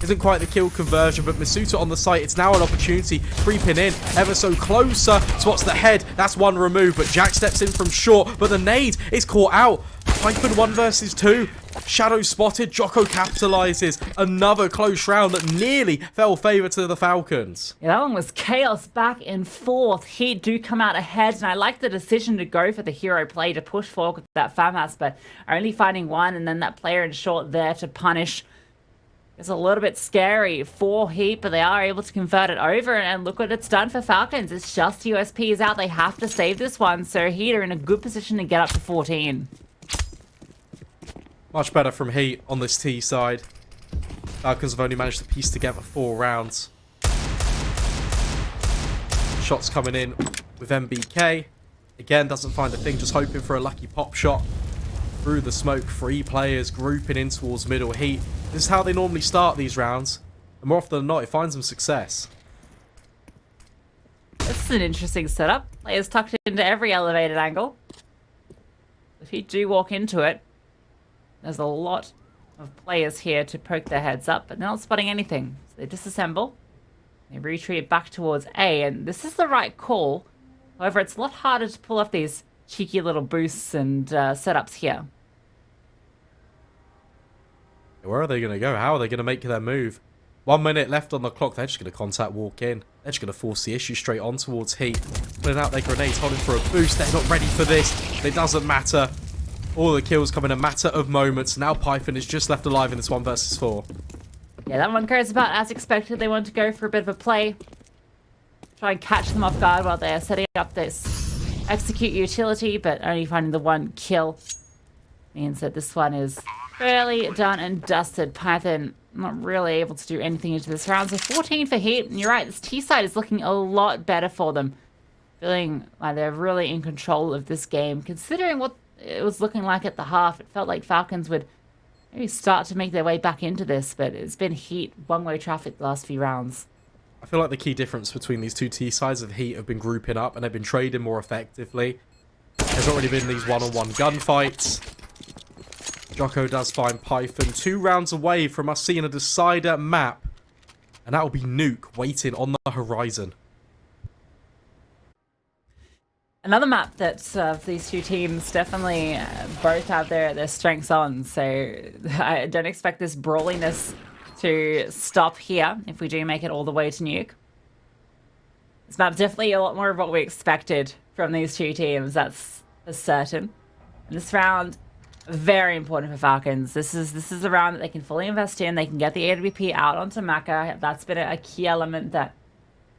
Isn't quite the kill conversion, but Masuta on the site. It's now an opportunity. Creeping in ever so closer. Spots the head. That's one remove, but Jax steps in from short. But the nade is caught out. Python 1 versus 2. Shadow spotted. Djoko capitalizes. Another close round that nearly fell favor to the Falcons. Yeah, that one was chaos back and forth. Heat do come out ahead, and I like the decision to go for the hero play to push forward with that FAMAS, but only finding one, and then that player in short there to punish. It's a little bit scary for Heat, but they are able to convert it over, and look what it's done for Falcons. It's just USPs out. They have to save this one, so Heat are in a good position to get up to 14. Much better from Heat on this T side. Falcons have only managed to piece together 4 rounds. Shots coming in with MBK. Again, doesn't find a thing, just hoping for a lucky pop shot. Through the smoke, 3 players grouping in towards middle. Heat. This is how they normally start these rounds. And more often than not, it finds them success. This is an interesting setup. Players tucked into every elevated angle. If you do walk into it, there's a lot of players here to poke their heads up, but they're not spotting anything. So they disassemble. They retreat back towards A, and this is the right call. However, it's a lot harder to pull off these cheeky little boosts and setups here. Where are they going to go? How are they going to make their move? 1 minute left on the clock. They're just going to contact walk in. They're just going to force the issue straight on towards Heat. Putting out their grenades, holding for a boost. They're not ready for this. It doesn't matter. All the kills come in a matter of moments. Now Python is just left alive in this 1 versus 4. Yeah, that one goes about as expected. They want to go for a bit of a play. Try and catch them off guard while they're setting up this execute utility, but only finding the 1 kill means that this one is fairly done and dusted. Python not really able to do anything into this round. So 14 for Heat, and you're right, this T side is looking a lot better for them. Feeling like they're really in control of this game. Considering what it was looking like at the half, it felt like Falcons would maybe start to make their way back into this, but it's been Heat one-way traffic the last few rounds. I feel like the key difference between these 2 T sides of Heat have been grouping up and they've been trading more effectively. There's already been these one-on-one gunfights. Djoko does find Python 2 rounds away from us seeing a decider map, and that will be Nuke waiting on the horizon. Another map that these 2 teams definitely both have their strengths on, so I don't expect this brawliness to stop here if we do make it all the way to Nuke. This map's definitely a lot more of what we expected from these 2 teams, that's for certain. And this round, very important for Falcons. This is a round that they can fully invest in. They can get the AWP out onto Maka. That's been a key element that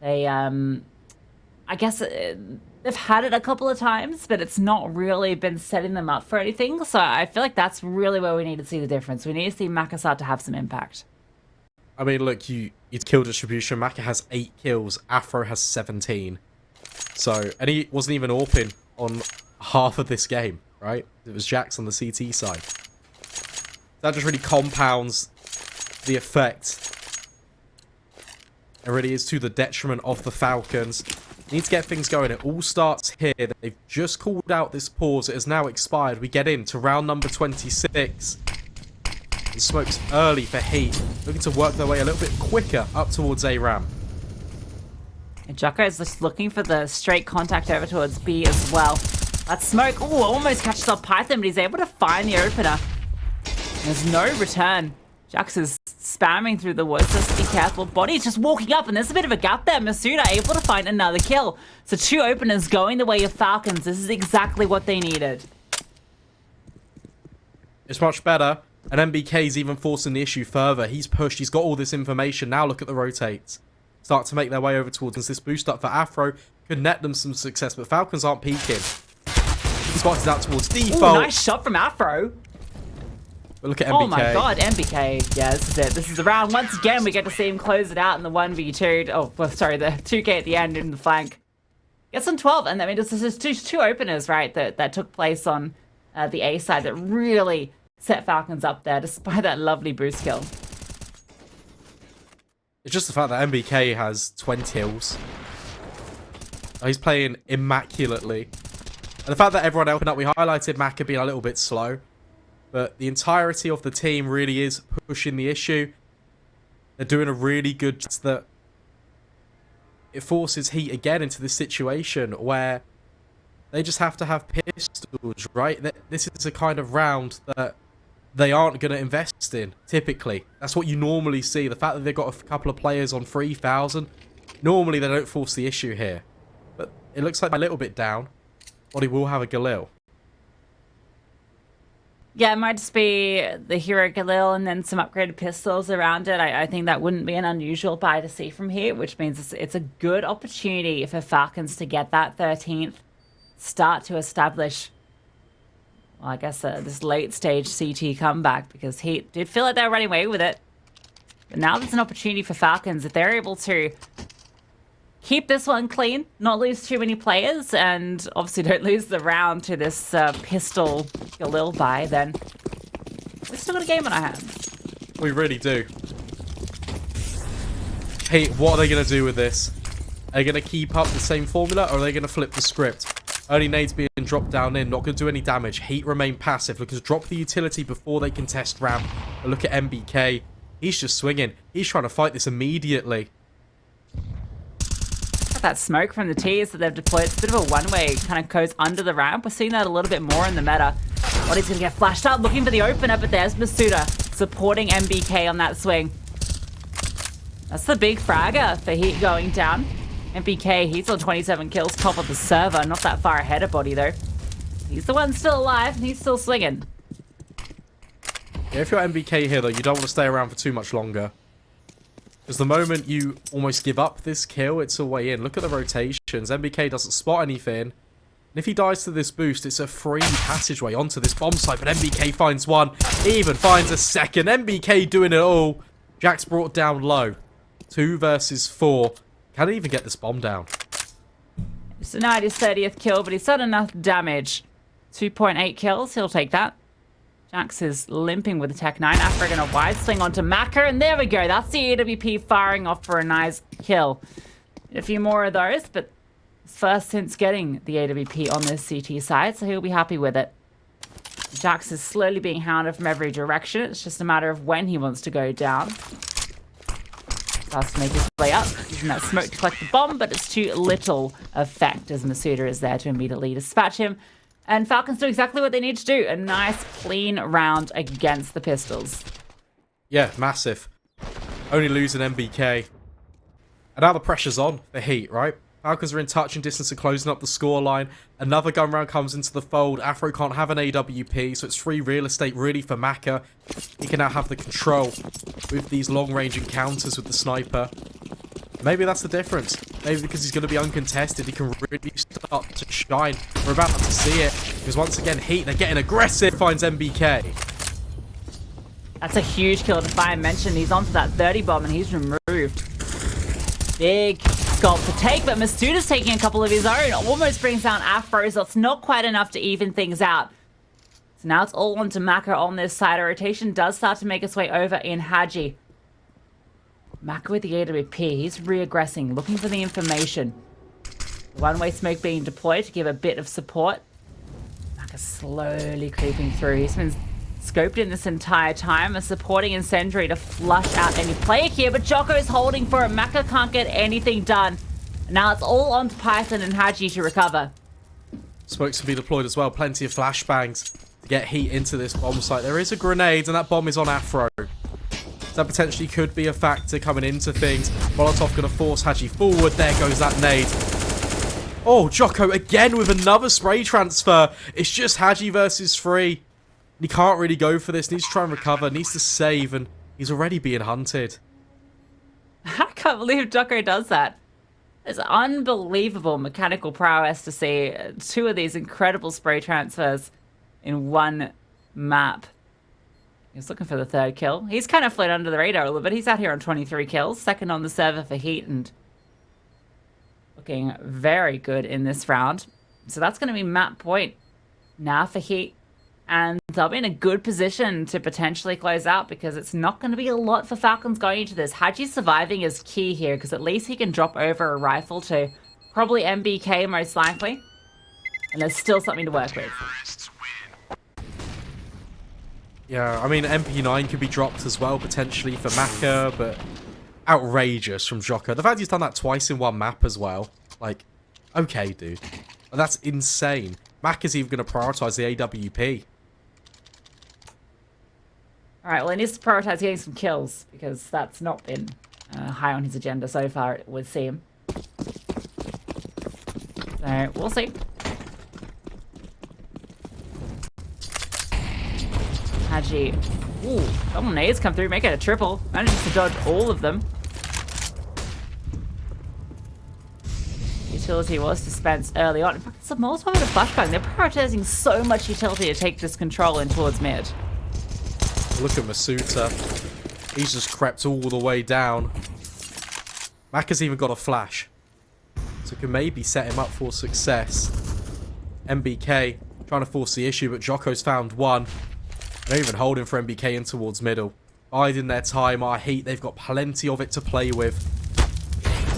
they, I guess... they've had it a couple of times, but it's not really been setting them up for anything. So I feel like that's really where we need to see the difference. We need to see Maka start to have some impact. I mean, look, you'd kill distribution. Maka has 8 kills. HEETafroo has 17. So, and he wasn't even AWPing on half of this game, right? It was Jax on the CT side. That just really compounds the effect. It really is to the detriment of the Falcons. Need to get things going. It all starts here. They've just called out this pause. It has now expired. We get into round number 26. The smoke's early for Heat. Looking to work their way a little bit quicker up towards A ramp. And Djoko is just looking for the straight contact over towards B as well. That smoke, oh, almost catches up Python, but he's able to find the opener. There's no return. Jax is spamming through the woods, just be careful. Body's just walking up, and there's a bit of a gap there. Masuta able to find another kill. So 2 openers going the way of Falcons. This is exactly what they needed. It's much better. And MBK's even forcing the issue further. He's pushed. He's got all this information. Now look at the rotates. Start to make their way over towards this boost up for HEETafroo. Could net them some success, but Falcons aren't peaking. Spotted out towards default. Ooh, nice shot from HEETafroo. But look at MBK. Oh my god, MBK. Yeah, this is it. This is the round. Once again, we get to see him close it out in the 1v2. Oh, well, sorry, the 2k at the end in the flank. Gets on 12, and I mean, this is two openers, right, that took place on the A side that really set Falcons up there despite that lovely boost kill. It's just the fact that MBK has 20 kills. He's playing immaculately. And the fact that everyone else, we highlighted Maka being a little bit slow. But the entirety of the team really is pushing the issue. They're doing a really good job that it forces Heat again into this situation where they just have to have pistols, right? This is a kind of round that they aren't going to invest in, typically. That's what you normally see. The fact that they've got a couple of players on 3,000, normally they don't force the issue here. But it looks like a little bit down. But he will have a Galil. Yeah, it might just be the hero Galil and then some upgraded pistols around it. I think that wouldn't be an unusual buy to see from here, which means it's a good opportunity for Falcons to get that 13th, start to establish, well, I guess this late stage CT comeback, because Heat did feel like they were running away with it. But now there's an opportunity for Falcons if they're able to keep this one clean, not lose too many players, and obviously don't lose the round to this pistol Galil buy, then we've still got a game on our hands. We really do. Hey, what are they going to do with this? Are they going to keep up the same formula, or are they going to flip the script? Early nades being dropped down in, not going to do any damage. Heat remain passive. Look, to drop the utility before they can test ramp. But look at MBK. He's just swinging. He's trying to fight this immediately. That smoke from the T's that they've deployed, it's a bit of a one-way, kind of goes under the ramp. We're seeing that a little bit more in the meta. Body's going to get flashed up, looking for the opener, but there's Masuda supporting MBK on that swing. That's the big fragger for Heat going down. MBK, he's on 27 kills, top of the server. Not that far ahead of Body, though. He's the one still alive, and he's still swinging. Yeah, if you're MBK here, though, you don't want to stay around for too much longer. Because the moment you almost give up this kill, it's a way in. Look at the rotations. MBK doesn't spot anything. And if he dies to this boost, it's a free passageway onto this bomb site. But MBK finds one. He even finds a second. MBK doing it all. Jack's brought down low. 2 versus 4. Can't even get this bomb down. It's denied his 30th kill, but he's done enough damage. 2.8 kills. He'll take that. Jax is limping with the Tech 9. Afra going to wide swing onto Maka, and there we go. That's the AWP firing off for a nice kill. A few more of those, but it's first since getting the AWP on this CT side, so he'll be happy with it. Jax is slowly being hounded from every direction. It's just a matter of when he wants to go down. Starts to make his way up, using that smoke to collect the bomb, but it's too little effect as Masuda is there to immediately dispatch him. And Falcons do exactly what they need to do. A nice, clean round against the pistols. Yeah, massive. Only losing MBK. And now the pressure's on for Heat, right? Falcons are in touching distance and closing up the scoreline. Another gun round comes into the fold. Afro can't have an AWP, so it's free real estate really for Maka. He can now have the control with these long-range encounters with the sniper. Maybe that's the difference. Maybe because he's going to be uncontested, he can really start to shine. We're about to see it. Because once again, Heat, they're getting aggressive. Finds MBK. That's a huge kill. Defiant mentioned he's onto that 30 bomb and he's removed. Big sculpt to take, but Masuda's taking a couple of his own. Almost brings down Afro, so it's not quite enough to even things out. So now it's all onto Maka on this side. A rotation does start to make its way over in Haji. Maka with the AWP, he's re-aggressing, looking for the information. One-way smoke being deployed to give a bit of support. Maka slowly creeping through. He's been scoped in this entire time, a supporting incendiary to flush out any player here, but Joko is holding for it. Maka can't get anything done. Now it's all on to Python and Haji to recover. Smokes can be deployed as well. Plenty of flashbangs to get Heat into this bomb site. There is a grenade, and that bomb is on Afro. That potentially could be a factor coming into things. Molotov going to force Haji forward. There goes that nade. Oh, Joko again with another spray transfer. It's just Haji versus 3. He can't really go for this. Needs to try and recover. Needs to save. And he's already being hunted. I can't believe Joko does that. It's unbelievable mechanical prowess to see 2 of these incredible spray transfers in one map. He's looking for the 3rd kill. He's kind of flown under the radar a little bit. He's out here on 23 kills. 2nd on the server for Heat and looking very good in this round. So that's going to be map point now for Heat. And They'll be in a good position to potentially close out because it's not going to be a lot for Falcons going into this. HEETJACKZ surviving is key here because at least he can drop over a rifle to probably MBK most likely. And there's still something to work with. Yeah, I mean, MP9 could be dropped as well, potentially, for Maka, but outrageous from HEETJACKZ. The fact he's done that twice in one map as well. Like, okay, dude. That's insane. Maka's even going to prioritize the AWP. Alright, well, he needs to prioritize getting some kills because that's not been high on his agenda so far, it would seem. So, we'll see. HEETJACKZ. Ooh, double nades come through, make it a triple. Manages to dodge all of them. Utility was dispensed early on. In fact, it's a Molotov and a flashbang. They're prioritizing so much utility to take this control in towards mid. Look at Masuta. He's just crept all the way down. Maka's even got a flash. So can maybe set him up for success. MBK trying to force the issue, but HEETJACKZ's found one. They're even holding for MBK in towards middle. Biding their time. Our HEET, they've got plenty of it to play with.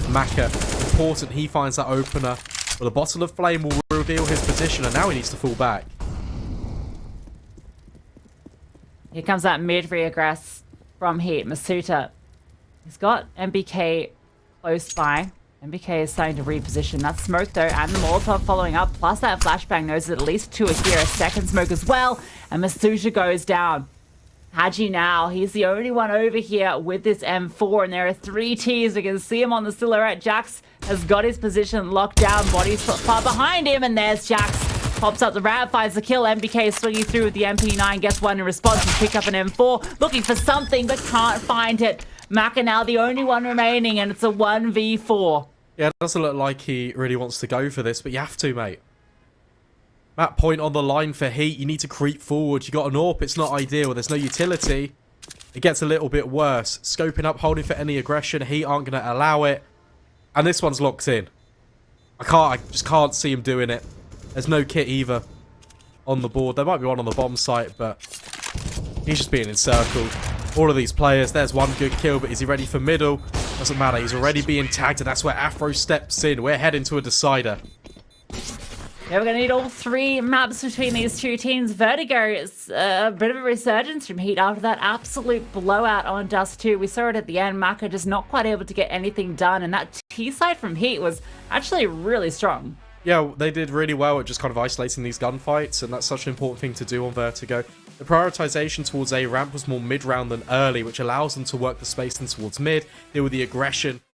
Maka, important he finds that opener. But the bottle of flame will reveal his position, and now he needs to fall back. Here comes that mid reaggress from HEET. Masuta. He's got MBK close by. MBK is starting to reposition. That smoke, though, and the Molotov following up, plus that flashbang knows that at least two are here. A second smoke as well, and Masuta goes down. HEETJACKZ now, he's the only one over here with this M4, and there are 3 Ts. We can see him on the silhouette. HEETJACKZ has got his position locked down. Body's far behind him, and there's HEETJACKZ. Pops up the rat, finds the kill. MBK swinging through with the MP9, gets one in response and pick up an M4. Looking for something, but can't find it. Maka now the only one remaining, and it's a 1v4. Yeah, it doesn't look like he really wants to go for this, but you have to, mate. That point on the line for HEET, you need to creep forward. You got an AWP, it's not ideal. There's no utility. It gets a little bit worse. Scoping up, holding for any aggression. HEET aren't going to allow it. And this one's locked in. I just can't see him doing it. There's no kit either on the board. There might be one on the bomb site, but he's just being encircled. All of these players, there's one good kill, but is he ready for middle? Doesn't matter, he's already being tagged, and that's where Afro steps in. We're heading to a decider. Yeah, we're going to need all 3 maps between these two teams. Vertigo is a bit of a resurgence from HEET after that absolute blowout on Dust 2. We saw it at the end. Maka just not quite able to get anything done, and that T side from HEET was actually really strong. Yeah, they did really well at just kind of isolating these gunfights, and that's such an important thing to do on Vertigo. The prioritization towards A ramp was more mid-round than early, which allows them to work the space in towards mid, deal with the aggression,